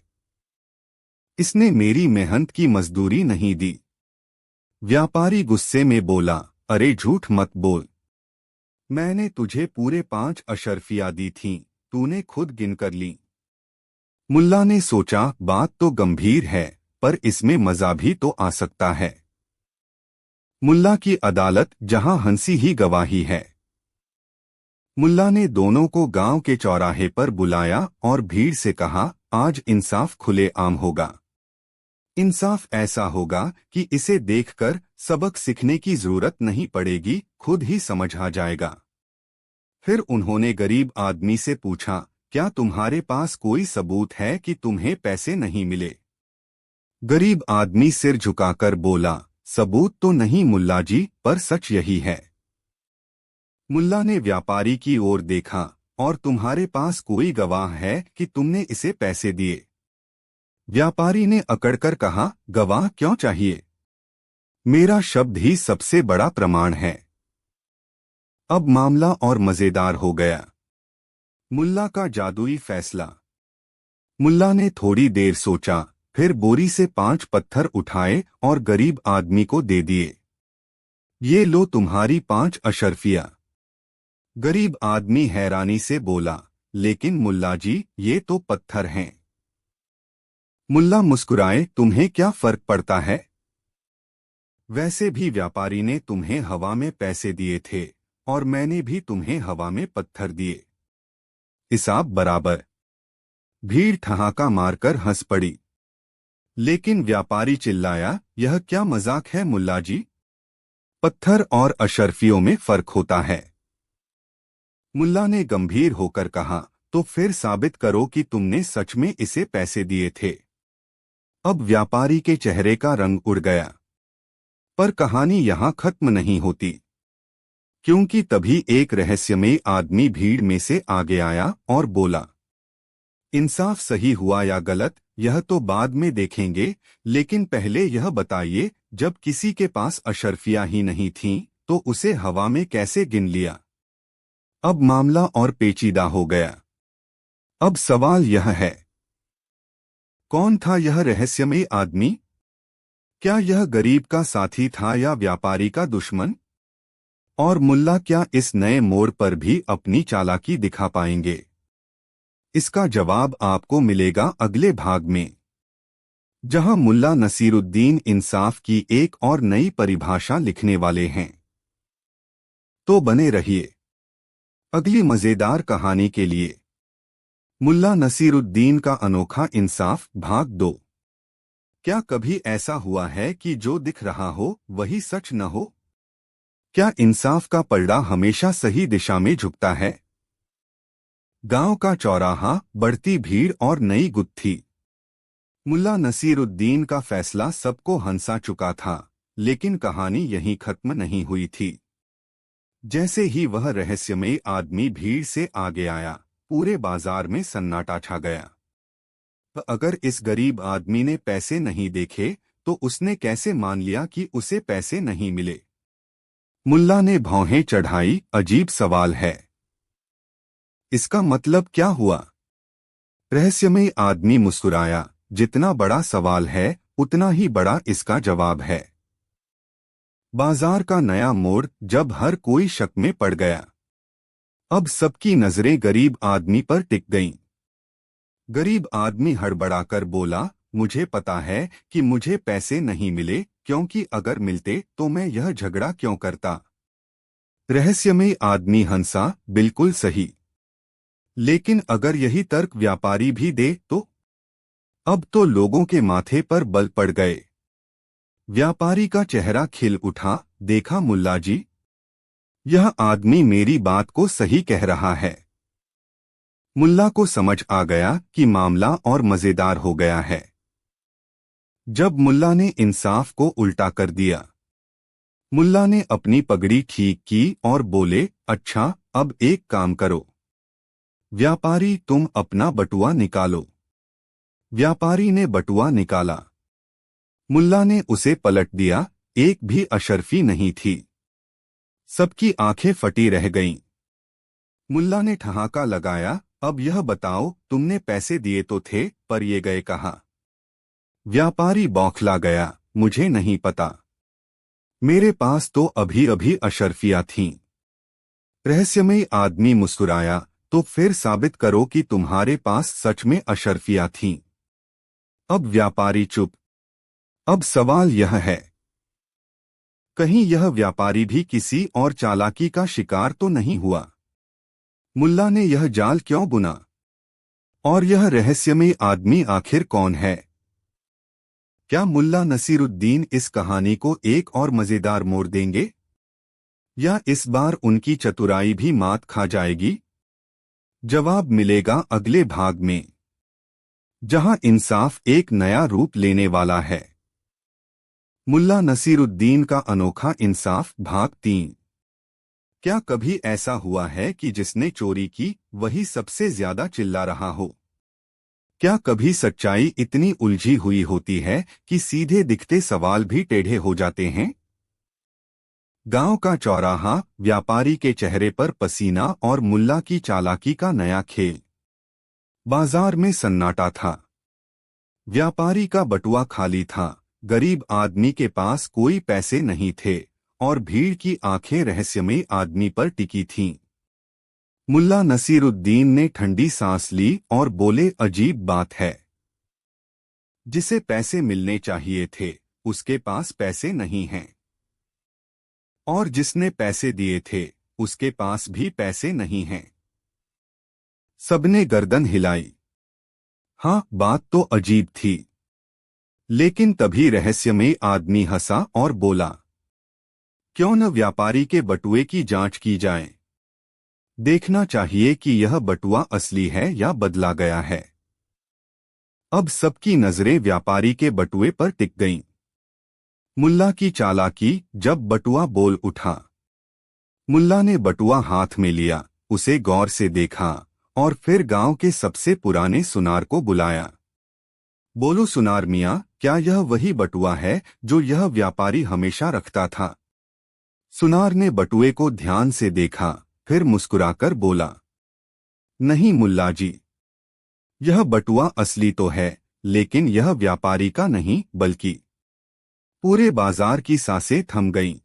इसने मेरी मेहनत की मजदूरी नहीं दी। व्यापारी गुस्से में बोला, अरे झूठ मत बोल। मैंने तुझे पूरे 5 अशर्फियां दी थीं, तूने खुद गिनकर ली। मुल्ला ने सोचा, बात तो गंभीर है, पर इसमें मजा भी तो आ सकता है। मुल्ला की अदालत, जहां हंसी ही गवाही है। मुल्ला ने दोनों को गांव के चौराहे पर बुलाया और भीड़ से कहा, आज इंसाफ खुलेआम होगा। इंसाफ ऐसा होगा कि इसे देखकर सबक सीखने की जरूरत नहीं पड़ेगी, खुद ही समझ आ जाएगा। फिर उन्होंने गरीब आदमी से पूछा, क्या तुम्हारे पास कोई सबूत है कि तुम्हें पैसे नहीं मिले? गरीब आदमी सिर झुकाकर बोला, सबूत तो नहीं मुल्ला जी, पर सच यही है। मुल्ला ने व्यापारी की ओर देखा, और तुम्हारे पास कोई गवाह है कि तुमने इसे पैसे दिए? व्यापारी ने अकड़कर कहा, गवाह क्यों चाहिए? मेरा शब्द ही सबसे बड़ा प्रमाण है। अब मामला और मजेदार हो गया। मुल्ला का जादुई फैसला। मुल्ला ने थोड़ी देर सोचा, फिर बोरी से 5 पत्थर उठाए और गरीब आदमी को दे दिए। ये लो तुम्हारी 5 अशर्फियां। गरीब आदमी हैरानी से बोला, लेकिन मुल्ला जी, ये तो पत्थर हैं। मुल्ला मुस्कुराए, तुम्हें क्या फर्क पड़ता है? वैसे भी व्यापारी ने तुम्हें हवा में पैसे दिए थे और मैंने भी तुम्हें हवा में पत्थर दिए। हिसाब बराबर। भीड़ ठहाका मारकर हंस पड़ी। लेकिन व्यापारी चिल्लाया, यह क्या मजाक है मुल्ला जी? पत्थर और अशर्फियों में फर्क होता है। मुल्ला ने गंभीर होकर कहा, तो फिर साबित करो कि तुमने सच में इसे पैसे दिए थे। अब व्यापारी के चेहरे का रंग उड़ गया। पर कहानी यहां खत्म नहीं होती, क्योंकि तभी एक रहस्यमय आदमी भीड़ में से आगे आया और बोला, इंसाफ सही हुआ या गलत, यह तो बाद में देखेंगे, लेकिन पहले यह बताइए, जब किसी के पास अशर्फियां ही नहीं थीं, तो उसे हवा में कैसे गिन लिया? अब मामला और पेचीदा हो गया। अब सवाल यह है, कौन था यह रहस्यमय आदमी? क्या यह गरीब का साथी था या व्यापारी का दुश्मन? और मुल्ला क्या इस नए मोड़ पर भी अपनी चालाकी दिखा पाएंगे? इसका जवाब आपको मिलेगा अगले भाग में, जहां मुल्ला नसीरुद्दीन इंसाफ की एक और नई परिभाषा लिखने वाले हैं। तो बने रहिए अगली मजेदार कहानी के लिए। मुल्ला नसीरुद्दीन का अनोखा इंसाफ, भाग 2। क्या कभी ऐसा हुआ है कि जो दिख रहा हो वही सच न हो? क्या इंसाफ का पलड़ा हमेशा सही दिशा में झुकता है? गांव का चौराहा, बढ़ती भीड़ और नई गुत्थी। मुल्ला नसीरुद्दीन का फैसला सबको हंसा चुका था, लेकिन कहानी यहीं खत्म नहीं हुई थी। जैसे ही वह रहस्यमय आदमी भीड़ से आगे आया, पूरे बाजार में सन्नाटा छा गया। अगर इस गरीब आदमी ने पैसे नहीं देखे, तो उसने कैसे मान लिया कि उसे पैसे नहीं मिले? मुल्ला ने भौहें चढ़ाई, अजीब सवाल है। इसका मतलब क्या हुआ? रहस्यमय आदमी मुस्कुराया, जितना बड़ा सवाल है, उतना ही बड़ा इसका जवाब है। बाजार का नया मोड़ जब हर कोई शक में पड़ गया। अब सबकी नजरें गरीब आदमी पर टिक गईं। गरीब आदमी हड़बड़ाकर बोला, मुझे पता है कि मुझे पैसे नहीं मिले, क्योंकि अगर मिलते तो मैं यह झगड़ा क्यों करता। रहस्यमयी आदमी हंसा, बिल्कुल सही। लेकिन अगर यही तर्क व्यापारी भी दे तो? अब तो लोगों के माथे पर बल पड़ गए। व्यापारी का चेहरा खिल उठा, देखा मुल्ला जी, यह आदमी मेरी बात को सही कह रहा है। मुल्ला को समझ आ गया कि मामला और मजेदार हो गया है। जब मुल्ला ने इंसाफ को उल्टा कर दिया, मुल्ला ने अपनी पगड़ी ठीक की और बोले, अच्छा अब एक काम करो, व्यापारी तुम अपना बटुआ निकालो। व्यापारी ने बटुआ निकाला। मुल्ला ने उसे पलट दिया, एक भी अशर्फी नहीं थी। सबकी आंखें फटी रह गईं। मुल्ला ने ठहाका लगाया, अब यह बताओ तुमने पैसे दिए तो थे, पर ये गए कहाँ? व्यापारी बौखला गया, मुझे नहीं पता, मेरे पास तो अभी अभी अशर्फियां थीं। रहस्यमयी आदमी मुस्कुराया, तो फिर साबित करो कि तुम्हारे पास सच में अशर्फियां थीं। अब व्यापारी चुप। अब सवाल यह है, कहीं यह व्यापारी भी किसी और चालाकी का शिकार तो नहीं हुआ? मुल्ला ने यह जाल क्यों बुना? और यह रहस्यमयी आदमी आखिर कौन है? क्या मुल्ला नसीरुद्दीन इस कहानी को एक और मजेदार मोड़ देंगे, या इस बार उनकी चतुराई भी मात खा जाएगी? जवाब मिलेगा अगले भाग में, जहां इंसाफ एक नया रूप लेने वाला है। मुल्ला नसीरुद्दीन का अनोखा इंसाफ, भाग 3। क्या कभी ऐसा हुआ है कि जिसने चोरी की वही सबसे ज्यादा चिल्ला रहा हो? क्या कभी सच्चाई इतनी उलझी हुई होती है कि सीधे दिखते सवाल भी टेढ़े हो जाते हैं? गांव का चौराहा, व्यापारी के चेहरे पर पसीना और मुल्ला की चालाकी का नया खेल। बाजार में सन्नाटा था। व्यापारी का बटुआ खाली था, गरीब आदमी के पास कोई पैसे नहीं थे, और भीड़ की आंखें रहस्यमयी आदमी पर टिकी थीं। मुल्ला नसीरुद्दीन ने ठंडी सांस ली और बोले, अजीब बात है, जिसे पैसे मिलने चाहिए थे उसके पास पैसे नहीं हैं, और जिसने पैसे दिए थे उसके पास भी पैसे नहीं हैं। सबने गर्दन हिलाई। हाँ, बात तो अजीब थी। लेकिन तभी रहस्यमयी आदमी हंसा और बोला, क्यों न व्यापारी के बटुए की जांच की जाए। देखना चाहिए कि यह बटुआ असली है या बदला गया है। अब सबकी नजरें व्यापारी के बटुए पर टिक गईं। मुल्ला की चालाकी, जब बटुआ बोल उठा। मुल्ला ने बटुआ हाथ में लिया, उसे गौर से देखा और फिर गांव के सबसे पुराने सुनार को बुलाया। बोलो सुनार मियां, क्या यह वही बटुआ है जो यह व्यापारी हमेशा रखता था? सुनार ने बटुए को ध्यान से देखा, फिर मुस्कुराकर बोला, नहीं मुल्ला जी, यह बटुआ असली तो है, लेकिन यह व्यापारी का नहीं, बल्कि। पूरे बाजार की सांसें थम गईं।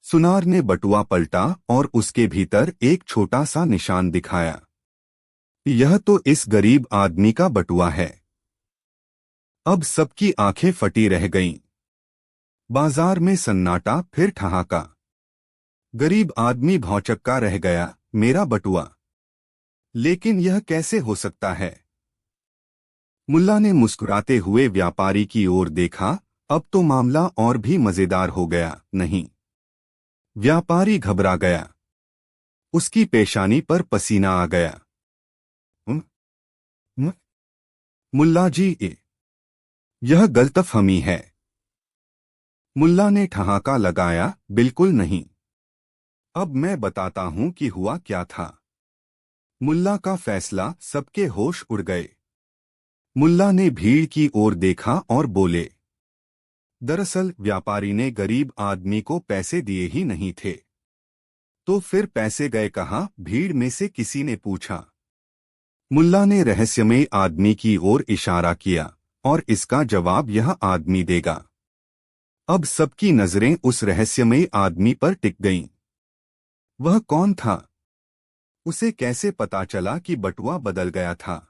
सुनार ने बटुआ पलटा और उसके भीतर एक छोटा सा निशान दिखाया। यह तो इस गरीब आदमी का बटुआ है। अब सबकी आंखें फटी रह गईं। बाजार में सन्नाटा, फिर ठहाका। गरीब आदमी भौचक्का रह गया, मेरा बटुआ, लेकिन यह कैसे हो सकता है? मुल्ला ने मुस्कुराते हुए व्यापारी की ओर देखा, अब तो मामला और भी मजेदार हो गया। नहीं। व्यापारी घबरा गया। उसकी पेशानी पर पसीना आ गया। मुल्ला जी, यह गलतफहमी है। मुल्ला ने ठहाका लगाया, बिल्कुल नहीं। अब मैं बताता हूं कि हुआ क्या था। मुल्ला का फैसला, सबके होश उड़ गए। मुल्ला ने भीड़ की ओर देखा और बोले, दरअसल व्यापारी ने गरीब आदमी को पैसे दिए ही नहीं थे। तो फिर पैसे गए कहाँ? भीड़ में से किसी ने पूछा। मुल्ला ने रहस्यमयी आदमी की ओर इशारा किया, और इसका जवाब यह आदमी देगा। अब सबकी नजरें उस रहस्यमयी आदमी पर टिक गईं। वह कौन था? उसे कैसे पता चला कि बटुआ बदल गया था?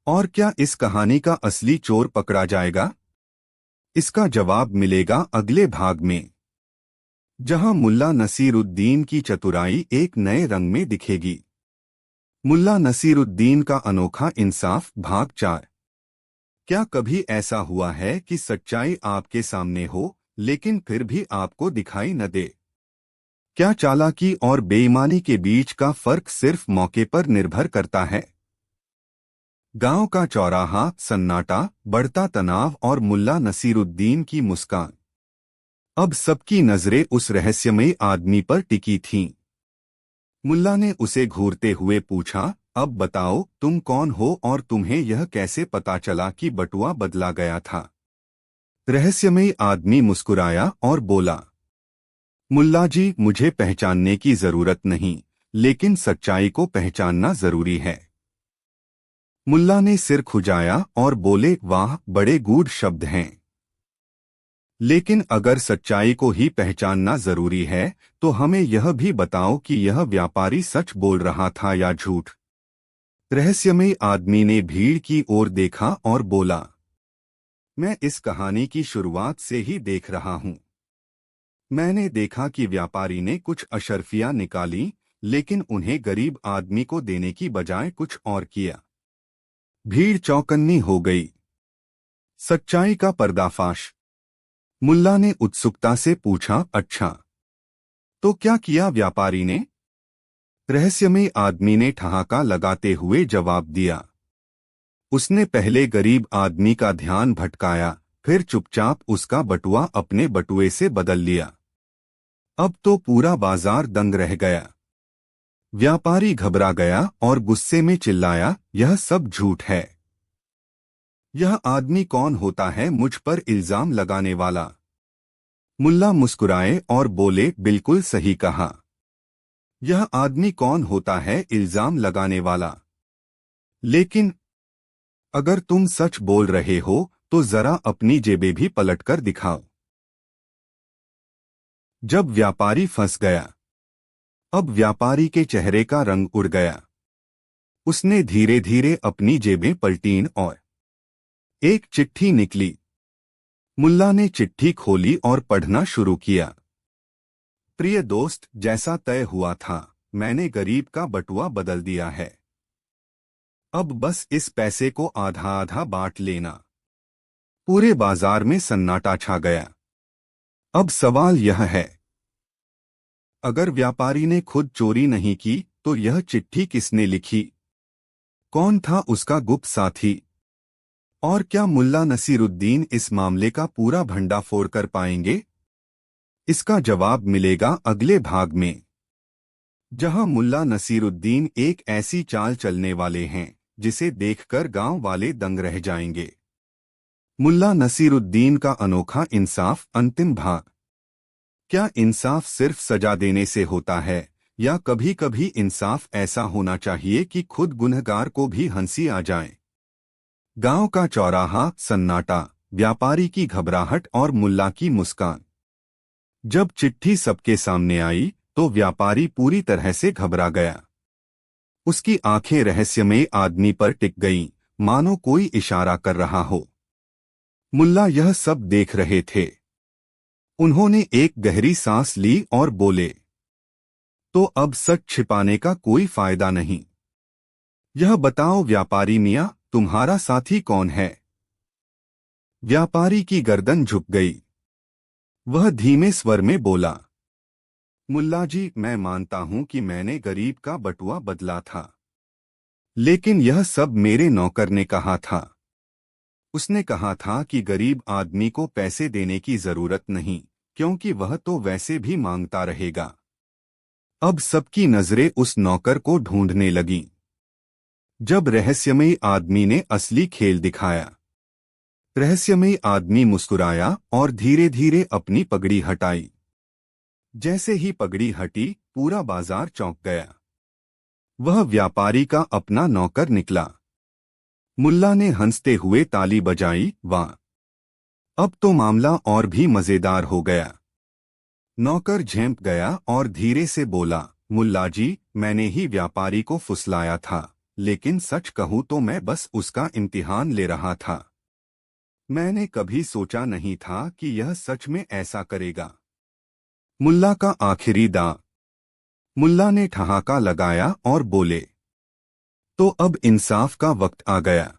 और क्या इस कहानी का असली चोर पकड़ा जाएगा? इसका जवाब मिलेगा अगले भाग में, जहां मुल्ला नसीरुद्दीन की चतुराई एक नए रंग में दिखेगी। मुल्ला नसीरुद्दीन का अनोखा इंसाफ भाग 4। क्या कभी ऐसा हुआ है कि सच्चाई आपके सामने हो लेकिन फिर भी आपको दिखाई न दे? क्या चालाकी और बेईमानी के बीच का फर्क सिर्फ मौके पर निर्भर करता है? गांव का चौराहा, सन्नाटा, बढ़ता तनाव और मुल्ला नसीरुद्दीन की मुस्कान। अब सबकी नजरें उस रहस्यमयी आदमी पर टिकी थीं। मुल्ला ने उसे घूरते हुए पूछा, अब बताओ तुम कौन हो और तुम्हें यह कैसे पता चला कि बटुआ बदला गया था? रहस्यमयी आदमी मुस्कुराया और बोला, मुल्ला जी, मुझे पहचानने की जरूरत नहीं, लेकिन सच्चाई को पहचानना जरूरी है। मुल्ला ने सिर खुजाया और बोले, वाह, बड़े गूढ़ शब्द हैं। लेकिन अगर सच्चाई को ही पहचानना जरूरी है तो हमें यह भी बताओ कि यह व्यापारी सच बोल रहा था या झूठ। रहस्यमयी आदमी ने भीड़ की ओर देखा और बोला, मैं इस कहानी की शुरुआत से ही देख रहा हूं। मैंने देखा कि व्यापारी ने कुछ अशर्फियां निकाली, लेकिन उन्हें गरीब आदमी को देने की बजाय कुछ और किया। भीड़ चौकन्नी हो गई। सच्चाई का पर्दाफाश। मुल्ला ने उत्सुकता से पूछा, अच्छा, तो क्या किया व्यापारी ने? रहस्यमयी आदमी ने ठहाका लगाते हुए जवाब दिया, उसने पहले गरीब आदमी का ध्यान भटकाया, फिर चुपचाप उसका बटुआ अपने बटुए से बदल लिया। अब तो पूरा बाजार दंग रह गया। व्यापारी घबरा गया और गुस्से में चिल्लाया, यह सब झूठ है। यह आदमी कौन होता है मुझ पर इल्जाम लगाने वाला? मुल्ला मुस्कुराए और बोले, बिल्कुल सही कहा। यह आदमी कौन होता है इल्जाम लगाने वाला? लेकिन अगर तुम सच बोल रहे हो तो जरा अपनी जेबें भी पलटकर दिखाओ। जब व्यापारी फंस गया। अब व्यापारी के चेहरे का रंग उड़ गया। उसने धीरे धीरे अपनी जेबें पलटीं और एक चिट्ठी निकली। मुल्ला ने चिट्ठी खोली और पढ़ना शुरू किया। प्रिय दोस्त, जैसा तय हुआ था, मैंने गरीब का बटुआ बदल दिया है। अब बस इस पैसे को आधा आधा बांट लेना। पूरे बाजार में सन्नाटा छा गया। अब सवाल यह है, अगर व्यापारी ने खुद चोरी नहीं की तो यह चिट्ठी किसने लिखी? कौन था उसका गुप्त साथी? और क्या मुल्ला नसीरुद्दीन इस मामले का पूरा भंडाफोड़ कर पाएंगे? इसका जवाब मिलेगा अगले भाग में, जहां मुल्ला नसीरुद्दीन एक ऐसी चाल चलने वाले हैं जिसे देखकर गांव वाले दंग रह जाएंगे। मुल्ला नसीरुद्दीन का अनोखा इंसाफ अंतिम भाग। क्या इंसाफ सिर्फ सजा देने से होता है, या कभी कभी इंसाफ ऐसा होना चाहिए कि खुद गुनहगार को भी हंसी आ जाए? गांव का चौराहा, सन्नाटा, व्यापारी की घबराहट और मुल्ला की मुस्कान। जब चिट्ठी सबके सामने आई तो व्यापारी पूरी तरह से घबरा गया। उसकी आंखें रहस्यमय आदमी पर टिक गईं, मानो कोई इशारा कर रहा हो। मुल्ला यह सब देख रहे थे। उन्होंने एक गहरी सांस ली और बोले, तो अब सच छिपाने का कोई फायदा नहीं। यह बताओ व्यापारी मियां, तुम्हारा साथी कौन है? व्यापारी की गर्दन झुक गई। वह धीमे स्वर में बोला, मुल्ला जी, मैं मानता हूं कि मैंने गरीब का बटुआ बदला था, लेकिन यह सब मेरे नौकर ने कहा था। उसने कहा था कि गरीब आदमी को पैसे देने की जरूरत नहीं, क्योंकि वह तो वैसे भी मांगता रहेगा। अब सबकी नजरें उस नौकर को ढूंढने लगीं। जब रहस्यमयी आदमी ने असली खेल दिखाया, रहस्यमयी आदमी मुस्कुराया और धीरे धीरे अपनी पगड़ी हटाई। जैसे ही पगड़ी हटी, पूरा बाजार चौंक गया। वह व्यापारी का अपना नौकर निकला। मुल्ला ने हंसते हुए ताली बजाई, वाह! अब तो मामला और भी मजेदार हो गया। नौकर झेंप गया और धीरे से बोला, मुल्ला जी, मैंने ही व्यापारी को फुसलाया था, लेकिन सच कहूं तो मैं बस उसका इम्तिहान ले रहा था। मैंने कभी सोचा नहीं था कि यह सच में ऐसा करेगा। मुल्ला का आखिरी दांव। मुल्ला ने ठहाका लगाया और बोले, तो अब इंसाफ का वक्त आ गया।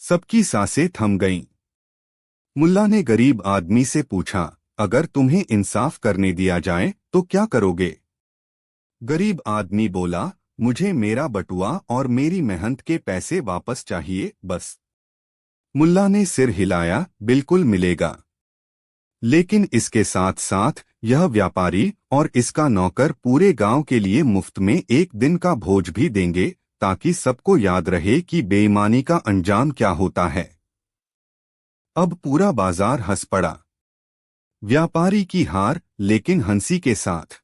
सबकी सांसें थम गईं। मुल्ला ने गरीब आदमी से पूछा, अगर तुम्हें इंसाफ करने दिया जाए तो क्या करोगे? गरीब आदमी बोला, मुझे मेरा बटुआ और मेरी मेहनत के पैसे वापस चाहिए, बस। मुल्ला ने सिर हिलाया, बिल्कुल मिलेगा। लेकिन इसके साथ साथ यह व्यापारी और इसका नौकर पूरे गांव के लिए मुफ्त में एक दिन का भोज भी देंगे, ताकि सबको याद रहे कि बेईमानी का अंजाम क्या होता है। अब पूरा बाजार हंस पड़ा। व्यापारी की हार, लेकिन हंसी के साथ।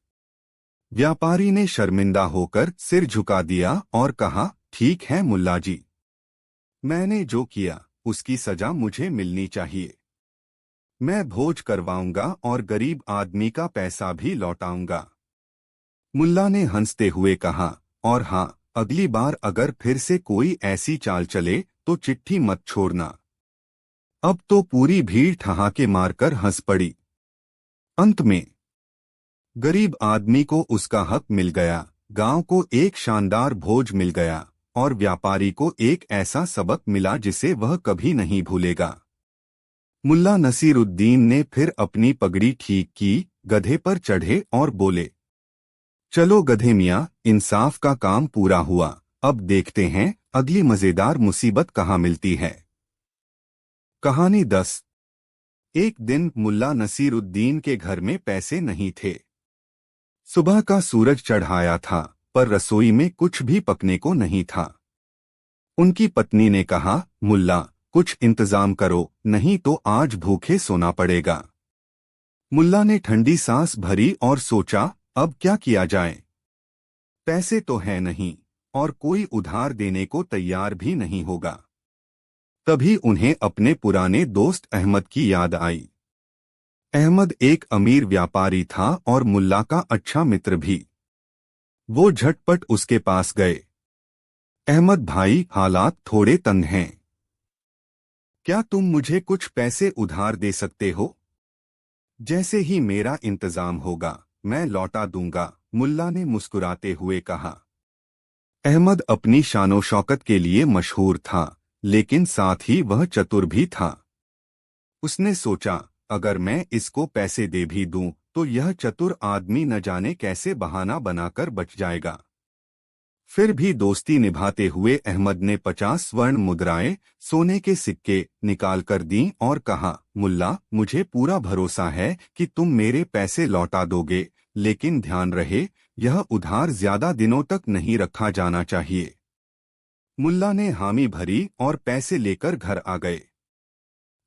व्यापारी ने शर्मिंदा होकर सिर झुका दिया और कहा, ठीक है मुल्ला जी, मैंने जो किया उसकी सजा मुझे मिलनी चाहिए। मैं भोज करवाऊंगा और गरीब आदमी का पैसा भी लौटाऊंगा। मुल्ला ने हंसते हुए कहा, और हाँ, अगली बार अगर फिर से कोई ऐसी चाल चले तो चिट्ठी मत छोड़ना। अब तो पूरी भीड़ ठहाके मारकर हंस पड़ी। अंत में गरीब आदमी को उसका हक मिल गया, गांव को एक शानदार भोज मिल गया और व्यापारी को एक ऐसा सबक मिला जिसे वह कभी नहीं भूलेगा। मुल्ला नसीरुद्दीन ने फिर अपनी पगड़ी ठीक की, गधे पर चढ़े और बोले, चलो गधे मियाँ, इंसाफ का काम पूरा हुआ। अब देखते हैं अगली मजेदार मुसीबत कहाँ मिलती है। कहानी 10। एक दिन मुल्ला नसीरुद्दीन के घर में पैसे नहीं थे। सुबह का सूरज चढ़ाया था, पर रसोई में कुछ भी पकने को नहीं था। उनकी पत्नी ने कहा, मुल्ला, कुछ इंतजाम करो, नहीं तो आज भूखे सोना पड़ेगा। मुल्ला ने ठंडी सांस भरी और सोचा, अब क्या किया जाए। पैसे तो है नहीं और कोई उधार देने को तैयार भी नहीं होगा। तभी उन्हें अपने पुराने दोस्त अहमद की याद आई। अहमद एक अमीर व्यापारी था और मुल्ला का अच्छा मित्र भी। वो झटपट उसके पास गए। अहमद भाई, हालात थोड़े तंग हैं। क्या तुम मुझे कुछ पैसे उधार दे सकते हो? जैसे ही मेरा इंतजाम होगा मैं लौटा दूंगा, मुल्ला ने मुस्कुराते हुए कहा। अहमद अपनी शानो शौकत के लिए मशहूर था, लेकिन साथ ही वह चतुर भी था। उसने सोचा, अगर मैं इसको पैसे दे भी दूं तो यह चतुर आदमी न जाने कैसे बहाना बनाकर बच जाएगा। फिर भी दोस्ती निभाते हुए अहमद ने 50 स्वर्ण मुद्राएं, सोने के सिक्के निकाल कर दी और कहा, मुल्ला, मुझे पूरा भरोसा है कि तुम मेरे पैसे लौटा दोगे, लेकिन ध्यान रहे, यह उधार ज्यादा दिनों तक नहीं रखा जाना चाहिए। मुल्ला ने हामी भरी और पैसे लेकर घर आ गए।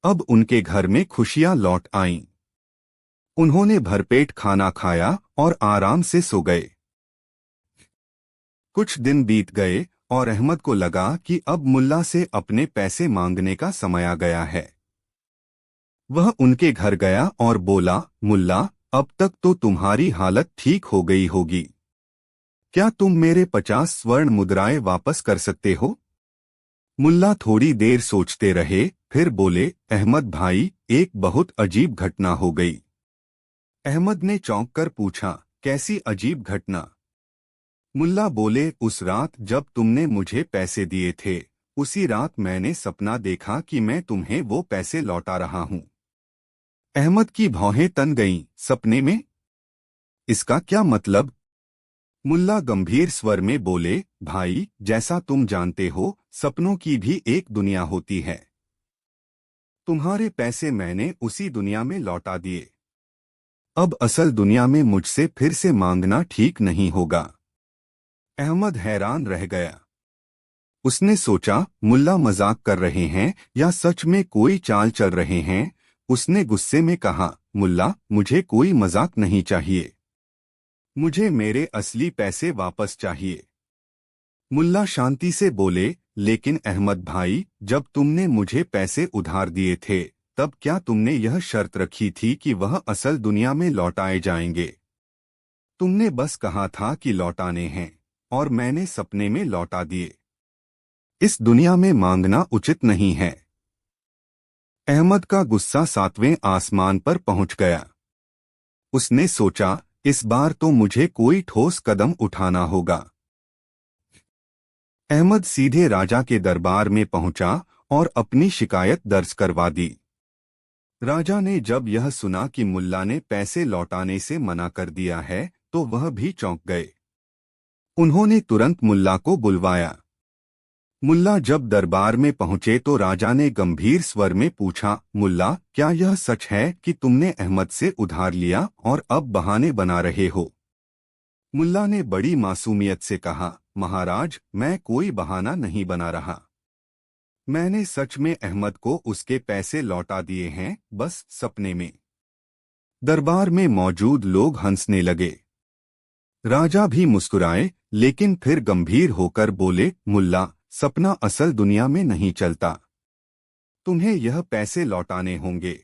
अब उनके घर में खुशियां लौट आईं। उन्होंने भरपेट खाना खाया और आराम से सो गए। कुछ दिन बीत गए और अहमद को लगा कि अब मुल्ला से अपने पैसे मांगने का समय आ गया है। वह उनके घर गया और बोला, मुल्ला, अब तक तो तुम्हारी हालत ठीक हो गई होगी। क्या तुम मेरे 50 स्वर्ण मुद्राएं वापस कर सकते हो? मुल्ला थोड़ी देर सोचते रहे, फिर बोले, अहमद भाई, एक बहुत अजीब घटना हो गई। अहमद ने चौंक कर पूछा, कैसी अजीब घटना? मुल्ला बोले, उस रात जब तुमने मुझे पैसे दिए थे, उसी रात मैंने सपना देखा कि मैं तुम्हें वो पैसे लौटा रहा हूं। अहमद की भौहें तन गईं। सपने में? इसका क्या मतलब? मुल्ला गंभीर स्वर में बोले, भाई, जैसा तुम जानते हो, सपनों की भी एक दुनिया होती है। तुम्हारे पैसे मैंने उसी दुनिया में लौटा दिए। अब असल दुनिया में मुझसे फिर से मांगना ठीक नहीं होगा। अहमद हैरान रह गया। उसने सोचा, मुल्ला मजाक कर रहे हैं या सच में कोई चाल चल रहे हैं। उसने गुस्से में कहा, मुल्ला, मुझे कोई मजाक नहीं चाहिए। मुझे मेरे असली पैसे वापस चाहिए। मुल्ला शांति से बोले, लेकिन अहमद भाई, जब तुमने मुझे पैसे उधार दिए थे तब क्या तुमने यह शर्त रखी थी कि वह असल दुनिया में लौटाए जाएंगे? तुमने बस कहा था कि लौटाने हैं, और मैंने सपने में लौटा दिए। इस दुनिया में मांगना उचित नहीं है। अहमद का गुस्सा 7वें आसमान पर पहुंच गया। उसने सोचा, इस बार तो मुझे कोई ठोस कदम उठाना होगा। अहमद सीधे राजा के दरबार में पहुंचा और अपनी शिकायत दर्ज करवा दी। राजा ने जब यह सुना कि मुल्ला ने पैसे लौटाने से मना कर दिया है, तो वह भी चौंक गए। उन्होंने तुरंत मुल्ला को बुलवाया। मुल्ला जब दरबार में पहुंचे तो राजा ने गंभीर स्वर में पूछा, मुल्ला, क्या यह सच है कि तुमने अहमद से उधार लिया और अब बहाने बना रहे हो? मुल्ला ने बड़ी मासूमियत से कहा, महाराज, मैं कोई बहाना नहीं बना रहा। मैंने सच में अहमद को उसके पैसे लौटा दिए हैं, बस सपने में। दरबार में मौजूद लोग हंसने लगे। राजा भी मुस्कुराए, लेकिन फिर गंभीर होकर बोले, मुल्ला, सपना असल दुनिया में नहीं चलता। तुम्हें यह पैसे लौटाने होंगे।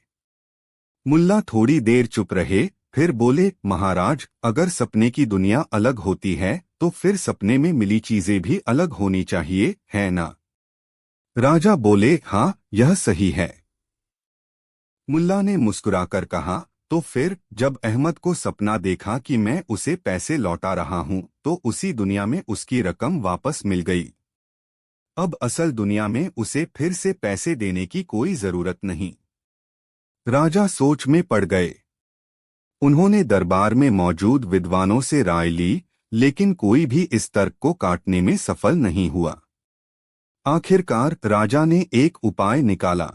मुल्ला थोड़ी देर चुप रहे, फिर बोले, महाराज, अगर सपने की दुनिया अलग होती है तो फिर सपने में मिली चीजें भी अलग होनी चाहिए, है ना? राजा बोले, हाँ, यह सही है। मुल्ला ने मुस्कुराकर कहा, तो फिर जब अहमद को सपना देखा कि मैं उसे पैसे लौटा रहा हूं, तो उसी दुनिया में उसकी रकम वापस मिल गई। अब असल दुनिया में उसे फिर से पैसे देने की कोई जरूरत नहीं। राजा सोच में पड़ गए। उन्होंने दरबार में मौजूद विद्वानों से राय ली, लेकिन कोई भी इस तर्क को काटने में सफल नहीं हुआ। आखिरकार राजा ने एक उपाय निकाला।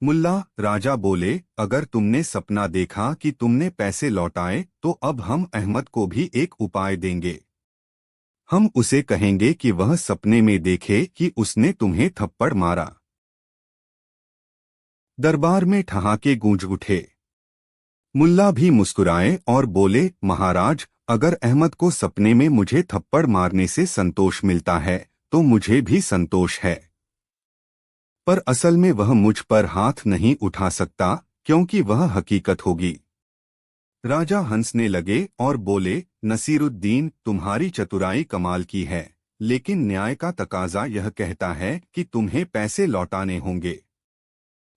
मुल्ला, राजा बोले, अगर तुमने सपना देखा कि तुमने पैसे लौटाए, तो अब हम अहमद को भी एक उपाय देंगे। हम उसे कहेंगे कि वह सपने में देखे कि उसने तुम्हें थप्पड़ मारा। दरबार में ठहाके गूंज उठे। मुल्ला भी मुस्कुराए और बोले, महाराज, अगर अहमद को सपने में मुझे थप्पड़ मारने से संतोष मिलता है तो मुझे भी संतोष है, पर असल में वह मुझ पर हाथ नहीं उठा सकता, क्योंकि वह हकीकत होगी। राजा हंसने लगे और बोले, नसीरुद्दीन, तुम्हारी चतुराई कमाल की है, लेकिन न्याय का तकाजा यह कहता है कि तुम्हें पैसे लौटाने होंगे।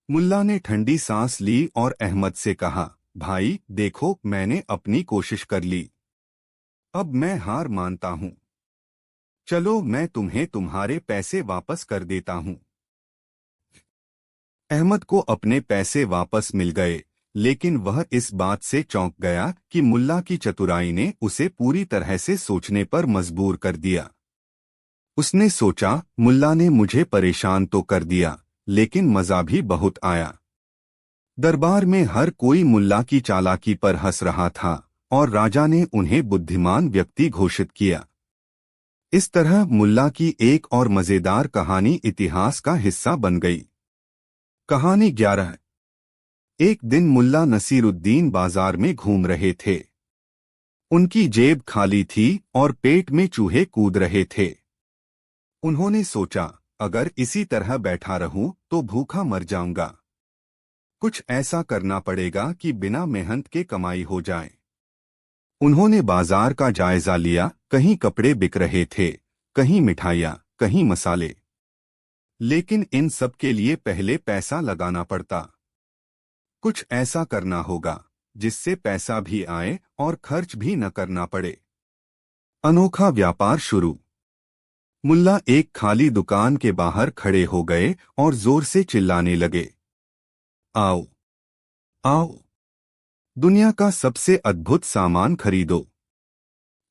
मुल्ला ने ठंडी सांस ली और अहमद से कहा, भाई देखो, मैंने अपनी कोशिश कर ली। अब मैं हार मानता हूं। चलो, मैं तुम्हें तुम्हारे पैसे वापस कर देता हूं। अहमद को अपने पैसे वापस मिल गए, लेकिन वह इस बात से चौंक गया कि मुल्ला की चतुराई ने उसे पूरी तरह से सोचने पर मजबूर कर दिया। उसने सोचा, मुल्ला ने मुझे परेशान तो कर दिया, लेकिन मजा भी बहुत आया। दरबार में हर कोई मुल्ला की चालाकी पर हंस रहा था और राजा ने उन्हें बुद्धिमान व्यक्ति घोषित किया। इस तरह मुल्ला की एक और मजेदार कहानी इतिहास का हिस्सा बन गई। कहानी 11। एक दिन मुल्ला नसीरुद्दीन बाजार में घूम रहे थे। उनकी जेब खाली थी और पेट में चूहे कूद रहे थे। उन्होंने सोचा, अगर इसी तरह बैठा रहूं तो भूखा मर जाऊंगा। कुछ ऐसा करना पड़ेगा कि बिना मेहनत के कमाई हो जाए। उन्होंने बाजार का जायजा लिया। कहीं कपड़े बिक रहे थे, कहीं मिठाइयाँ, कहीं मसाले। लेकिन इन सब के लिए पहले पैसा लगाना पड़ता। कुछ ऐसा करना होगा जिससे पैसा भी आए और खर्च भी न करना पड़े। अनोखा व्यापार शुरू। मुल्ला एक खाली दुकान के बाहर खड़े हो गए और जोर से चिल्लाने लगे, आओ आओ, दुनिया का सबसे अद्भुत सामान खरीदो।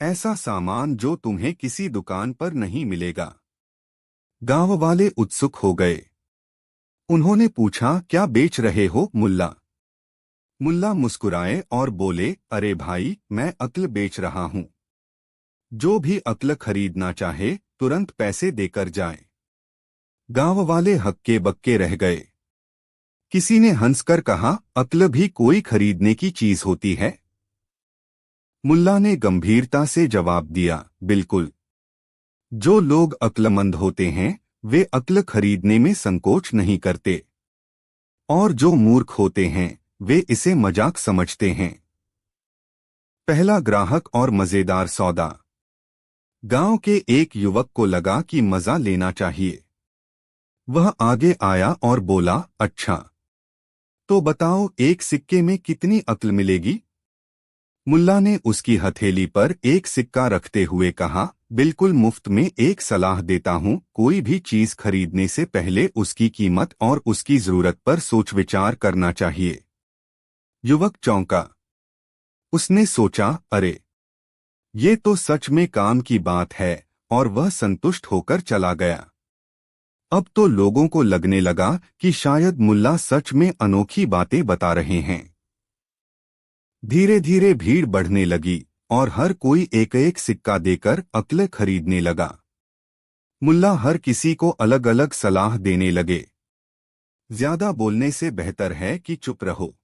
ऐसा सामान जो तुम्हें किसी दुकान पर नहीं मिलेगा। गांव वाले उत्सुक हो गए। उन्होंने पूछा, क्या बेच रहे हो मुल्ला? मुल्ला मुस्कुराए और बोले, अरे भाई, मैं अक्ल बेच रहा हूं। जो भी अक्ल खरीदना चाहे तुरंत पैसे देकर जाए। गांव वाले हक्के बक्के रह गए। किसी ने हंसकर कहा, अक्ल भी कोई खरीदने की चीज होती है? मुल्ला ने गंभीरता से जवाब दिया, बिल्कुल। जो लोग अक्लमंद होते हैं वे अक्ल खरीदने में संकोच नहीं करते। और जो मूर्ख होते हैं वे इसे मजाक समझते हैं। पहला ग्राहक और मजेदार सौदा। गांव के एक युवक को लगा कि मजा लेना चाहिए। वह आगे आया और बोला, अच्छा तो बताओ एक सिक्के में कितनी अक्ल मिलेगी। मुल्ला ने उसकी हथेली पर एक सिक्का रखते हुए कहा, बिल्कुल मुफ्त में एक सलाह देता हूँ, कोई भी चीज खरीदने से पहले उसकी कीमत और उसकी जरूरत पर सोच विचार करना चाहिए। युवक चौंका। उसने सोचा, अरे ये तो सच में काम की बात है, और वह संतुष्ट होकर चला गया। अब तो लोगों को लगने लगा कि शायद मुल्ला सच में अनोखी बातें बता रहे हैं। धीरे धीरे भीड़ बढ़ने लगी और हर कोई एक एक सिक्का देकर अक्ल खरीदने लगा। मुल्ला हर किसी को अलग अलग सलाह देने लगे। ज्यादा बोलने से बेहतर है कि चुप रहो।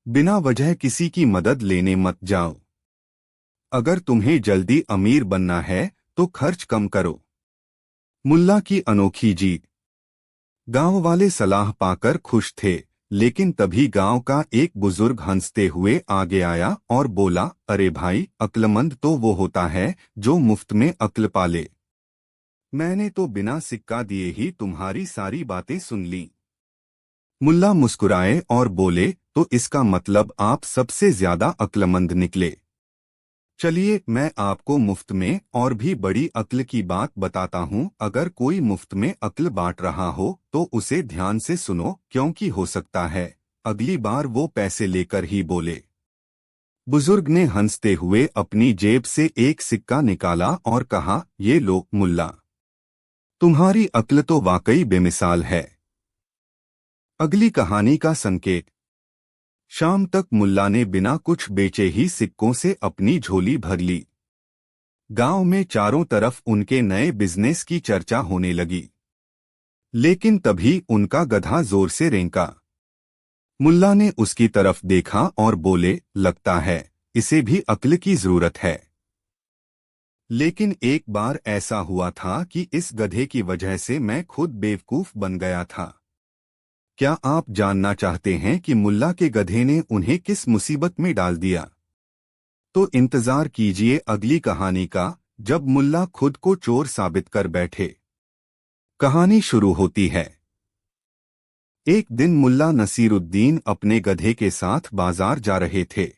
बिना वजह किसी की मदद लेने मत जाओ। अगर तुम्हें जल्दी अमीर बनना है तो खर्च कम करो। मुल्ला की अनोखी जीत। गांव वाले सलाह पाकर खुश थे, लेकिन तभी गांव का एक बुजुर्ग हंसते हुए आगे आया और बोला, अरे भाई, अक्लमंद तो वो होता है जो मुफ्त में अक्ल पाले। मैंने तो बिना सिक्का दिए ही तुम्हारी सारी बातें सुन ली। मुल्ला मुस्कुराए और बोले, तो इसका मतलब आप सबसे ज्यादा अक्लमंद निकले। चलिए मैं आपको मुफ्त में और भी बड़ी अक्ल की बात बताता हूँ। अगर कोई मुफ्त में अक्ल बांट रहा हो तो उसे ध्यान से सुनो, क्योंकि हो सकता है अगली बार वो पैसे लेकर ही बोले। बुजुर्ग ने हंसते हुए अपनी जेब से एक सिक्का निकाला और कहा, ये लो मुल्ला, तुम्हारी अक्ल तो वाकई बेमिसाल है। अगली कहानी का संकेत। शाम तक मुल्ला ने बिना कुछ बेचे ही सिक्कों से अपनी झोली भर ली। गांव में चारों तरफ उनके नए बिजनेस की चर्चा होने लगी। लेकिन तभी उनका गधा जोर से रेंका। मुल्ला ने उसकी तरफ देखा और बोले, लगता है इसे भी अक्ल की जरूरत है। लेकिन एक बार ऐसा हुआ था कि इस गधे की वजह से मैं खुद बेवकूफ बन गया था। क्या आप जानना चाहते हैं कि मुल्ला के गधे ने उन्हें किस मुसीबत में डाल दिया? तो इंतजार कीजिए अगली कहानी का, जब मुल्ला खुद को चोर साबित कर बैठे। कहानी शुरू होती है। एक दिन मुल्ला नसीरुद्दीन अपने गधे के साथ बाजार जा रहे थे।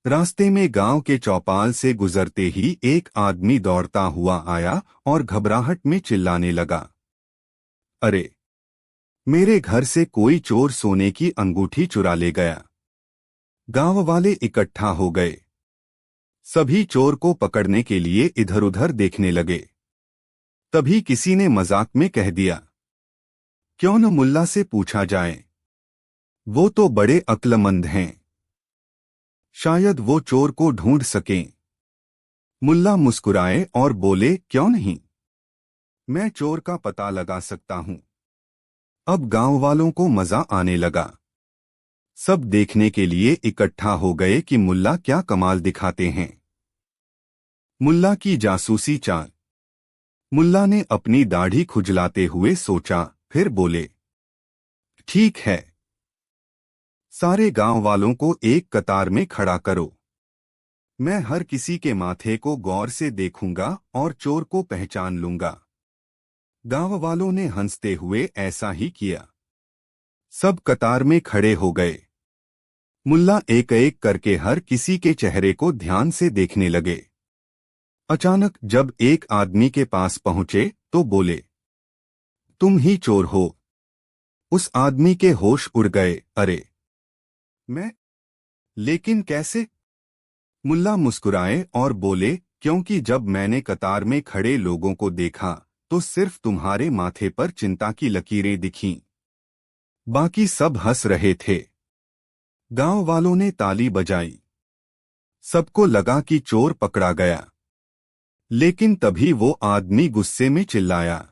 रास्ते में गांव के चौपाल से गुजरते ही एक आदमी दौड़ता हुआ आया और घबराहट में चिल्लाने लगा, अरे मेरे घर से कोई चोर सोने की अंगूठी चुरा ले गया। गांव वाले इकट्ठा हो गए। सभी चोर को पकड़ने के लिए इधर उधर देखने लगे। तभी किसी ने मजाक में कह दिया, क्यों न मुल्ला से पूछा जाए, वो तो बड़े अक्लमंद हैं, शायद वो चोर को ढूंढ सकें। मुल्ला मुस्कुराए और बोले, क्यों नहीं, मैं चोर का पता लगा सकता हूं। अब गांव वालों को मजा आने लगा। सब देखने के लिए इकट्ठा हो गए कि मुल्ला क्या कमाल दिखाते हैं। मुल्ला की जासूसी चाल। मुल्ला ने अपनी दाढ़ी खुजलाते हुए सोचा, फिर बोले, ठीक है, सारे गांव वालों को एक कतार में खड़ा करो। मैं हर किसी के माथे को गौर से देखूंगा और चोर को पहचान लूंगा। गांव वालों ने हंसते हुए ऐसा ही किया। सब कतार में खड़े हो गए। मुल्ला एक एक करके हर किसी के चेहरे को ध्यान से देखने लगे। अचानक जब एक आदमी के पास पहुंचे तो बोले, तुम ही चोर हो। उस आदमी के होश उड़ गए। अरे मैं, लेकिन कैसे? मुल्ला मुस्कुराए और बोले, क्योंकि जब मैंने कतार में खड़े लोगों को देखा तो सिर्फ तुम्हारे माथे पर चिंता की लकीरें दिखीं। बाकी सब हंस रहे थे। गांव वालों ने ताली बजाई। सबको लगा कि चोर पकड़ा गया। लेकिन तभी वो आदमी गुस्से में चिल्लाया,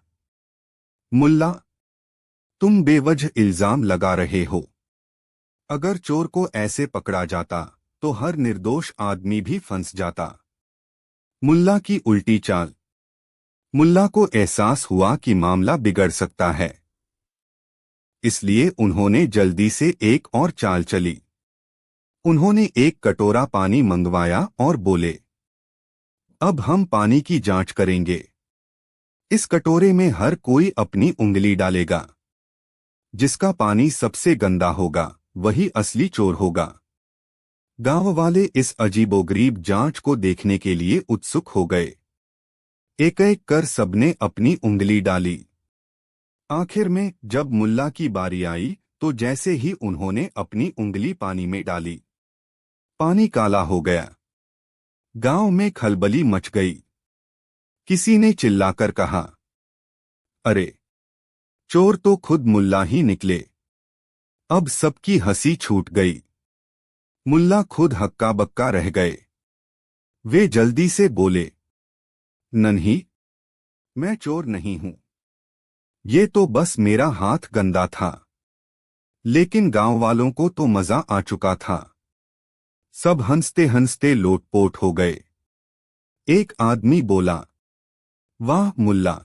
मुल्ला, तुम बेवजह इल्जाम लगा रहे हो। अगर चोर को ऐसे पकड़ा जाता तो हर निर्दोष आदमी भी फंस जाता। मुल्ला की उल्टी चाल। मुल्ला को एहसास हुआ कि मामला बिगड़ सकता है। इसलिए उन्होंने जल्दी से एक और चाल चली। उन्होंने एक कटोरा पानी मंगवाया और बोले, अब हम पानी की जांच करेंगे। इस कटोरे में हर कोई अपनी उंगली डालेगा। जिसका पानी सबसे गंदा होगा वही असली चोर होगा। गांव वाले इस अजीबोगरीब जांच को देखने के लिए उत्सुक हो गए। एक एक कर सबने अपनी उंगली डाली। आखिर में जब मुल्ला की बारी आई तो जैसे ही उन्होंने अपनी उंगली पानी में डाली, पानी काला हो गया। गांव में खलबली मच गई। किसी ने चिल्लाकर कहा, अरे, चोर तो खुद मुल्ला ही निकले। अब सबकी हंसी छूट गई। मुल्ला खुद हक्का बक्का रह गए। वे जल्दी से बोले, नहीं, मैं चोर नहीं हूं। ये तो बस मेरा हाथ गंदा था। लेकिन गांव वालों को तो मजा आ चुका था। सब हंसते हंसते लोटपोट हो गए। एक आदमी बोला, वाह मुल्ला,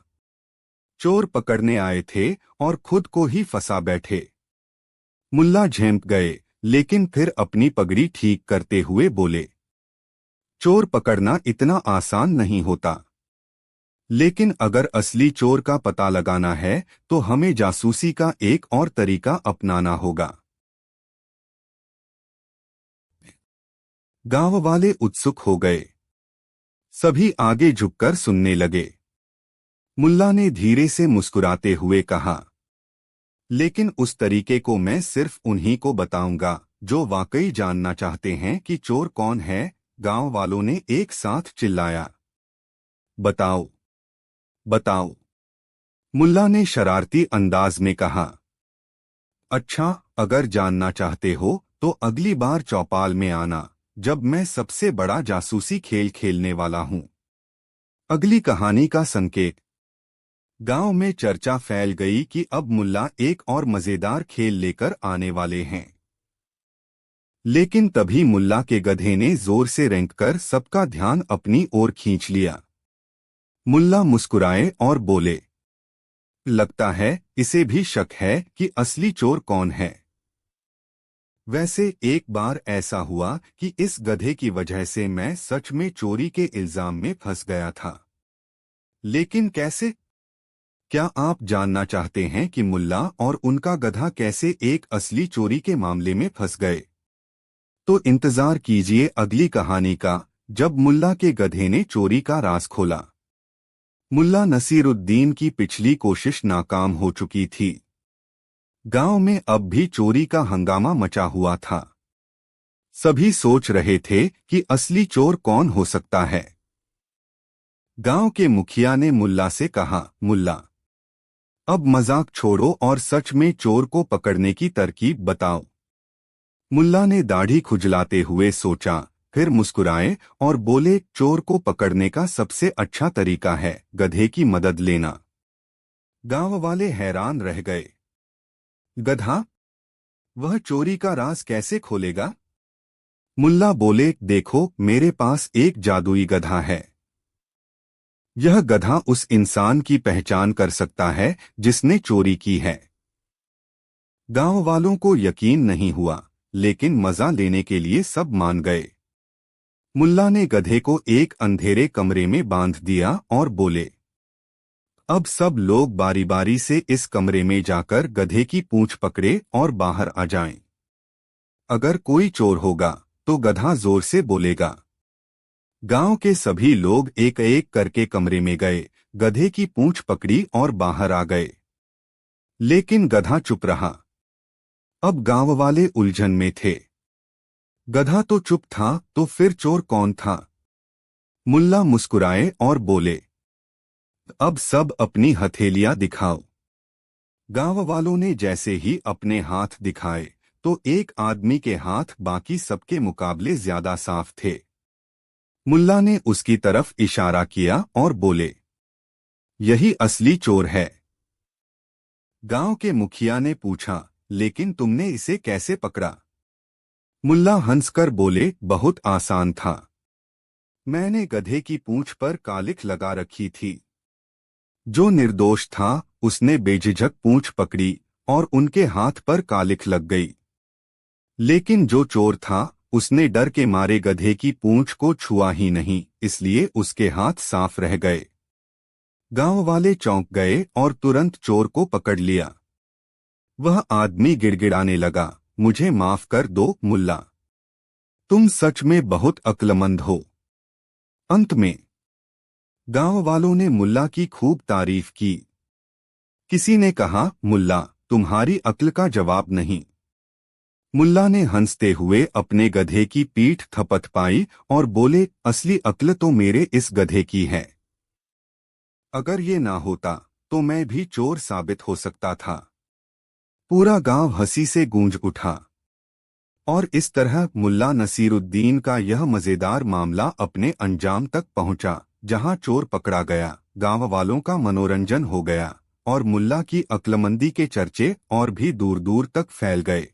चोर पकड़ने आए थे और खुद को ही फंसा बैठे। मुल्ला झेंप गए, लेकिन फिर अपनी पगड़ी ठीक करते हुए बोले, चोर पकड़ना इतना आसान नहीं होता। लेकिन अगर असली चोर का पता लगाना है तो हमें जासूसी का एक और तरीका अपनाना होगा। गांव वाले उत्सुक हो गए। सभी आगे झुककर सुनने लगे। मुल्ला ने धीरे से मुस्कुराते हुए कहा, लेकिन उस तरीके को मैं सिर्फ उन्हीं को बताऊंगा जो वाकई जानना चाहते हैं कि चोर कौन है। गांव वालों ने एक साथ चिल्लाया, बताओ, बताओ। मुल्ला ने शरारती अंदाज में कहा, अच्छा, अगर जानना चाहते हो तो अगली बार चौपाल में आना, जब मैं सबसे बड़ा जासूसी खेल खेलने वाला हूं। अगली कहानी का संकेत। गांव में चर्चा फैल गई कि अब मुल्ला एक और मजेदार खेल लेकर आने वाले हैं। लेकिन तभी मुल्ला के गधे ने जोर से रेंककर सबका ध्यान अपनी ओर खींच लिया। मुल्ला मुस्कुराए और बोले, लगता है इसे भी शक है कि असली चोर कौन है। वैसे एक बार ऐसा हुआ कि इस गधे की वजह से मैं सच में चोरी के इल्जाम में फंस गया था। लेकिन कैसे? क्या आप जानना चाहते हैं कि मुल्ला और उनका गधा कैसे एक असली चोरी के मामले में फंस गए? तो इंतजार कीजिए अगली कहानी का, जब मुल्ला के गधे ने चोरी का राज खोला। मुल्ला नसीरुद्दीन की पिछली कोशिश नाकाम हो चुकी थी। गांव में अब भी चोरी का हंगामा मचा हुआ था। सभी सोच रहे थे कि असली चोर कौन हो सकता है। गांव के मुखिया ने मुल्ला से कहा, मुल्ला, अब मजाक छोड़ो और सच में चोर को पकड़ने की तरकीब बताओ। मुल्ला ने दाढ़ी खुजलाते हुए सोचा, फिर मुस्कुराए और बोले, चोर को पकड़ने का सबसे अच्छा तरीका है गधे की मदद लेना। गांव वाले हैरान रह गए। गधा? वह चोरी का राज कैसे खोलेगा? मुल्ला बोले, देखो, मेरे पास एक जादुई गधा है। यह गधा उस इंसान की पहचान कर सकता है जिसने चोरी की है। गांव वालों को यकीन नहीं हुआ, लेकिन मजा लेने के लिए सब मान गए। मुल्ला ने गधे को एक अंधेरे कमरे में बांध दिया और बोले, अब सब लोग बारी बारी से इस कमरे में जाकर गधे की पूंछ पकड़े और बाहर आ जाएं। अगर कोई चोर होगा तो गधा जोर से बोलेगा। गांव के सभी लोग एक एक करके कमरे में गए, गधे की पूंछ पकड़ी और बाहर आ गए। लेकिन गधा चुप रहा। अब गांव वाले उलझन में थे। गधा तो चुप था, तो फिर चोर कौन था? मुल्ला मुस्कुराए और बोले, अब सब अपनी हथेलियां दिखाओ। गांव वालों ने जैसे ही अपने हाथ दिखाए तो एक आदमी के हाथ बाकी सबके मुकाबले ज्यादा साफ थे। मुल्ला ने उसकी तरफ इशारा किया और बोले, यही असली चोर है। गांव के मुखिया ने पूछा, लेकिन तुमने इसे कैसे पकड़ा? मुल्ला हंसकर बोले, बहुत आसान था। मैंने गधे की पूंछ पर कालिख लगा रखी थी। जो निर्दोष था उसने बेझिझक पूंछ पकड़ी और उनके हाथ पर कालिख लग गई। लेकिन जो चोर था उसने डर के मारे गधे की पूंछ को छुआ ही नहीं, इसलिए उसके हाथ साफ रह गए। गांव वाले चौंक गए और तुरंत चोर को पकड़ लिया। वह आदमी गिड़गिड़ाने लगा, मुझे माफ कर दो मुल्ला, तुम सच में बहुत अक्लमंद हो। अंत में गांव वालों ने मुल्ला की खूब तारीफ की। किसी ने कहा, मुल्ला तुम्हारी अक्ल का जवाब नहीं। मुल्ला ने हंसते हुए अपने गधे की पीठ थपथपाई और बोले, असली अक्ल तो मेरे इस गधे की है। अगर ये ना होता तो मैं भी चोर साबित हो सकता था। पूरा गांव हंसी से गूंज उठा और इस तरह मुल्ला नसीरुद्दीन का यह मजेदार मामला अपने अंजाम तक पहुंचा, जहां चोर पकड़ा गया, गांव वालों का मनोरंजन हो गया और मुल्ला की अक्लमंदी के चर्चे और भी दूर दूर तक फैल गए।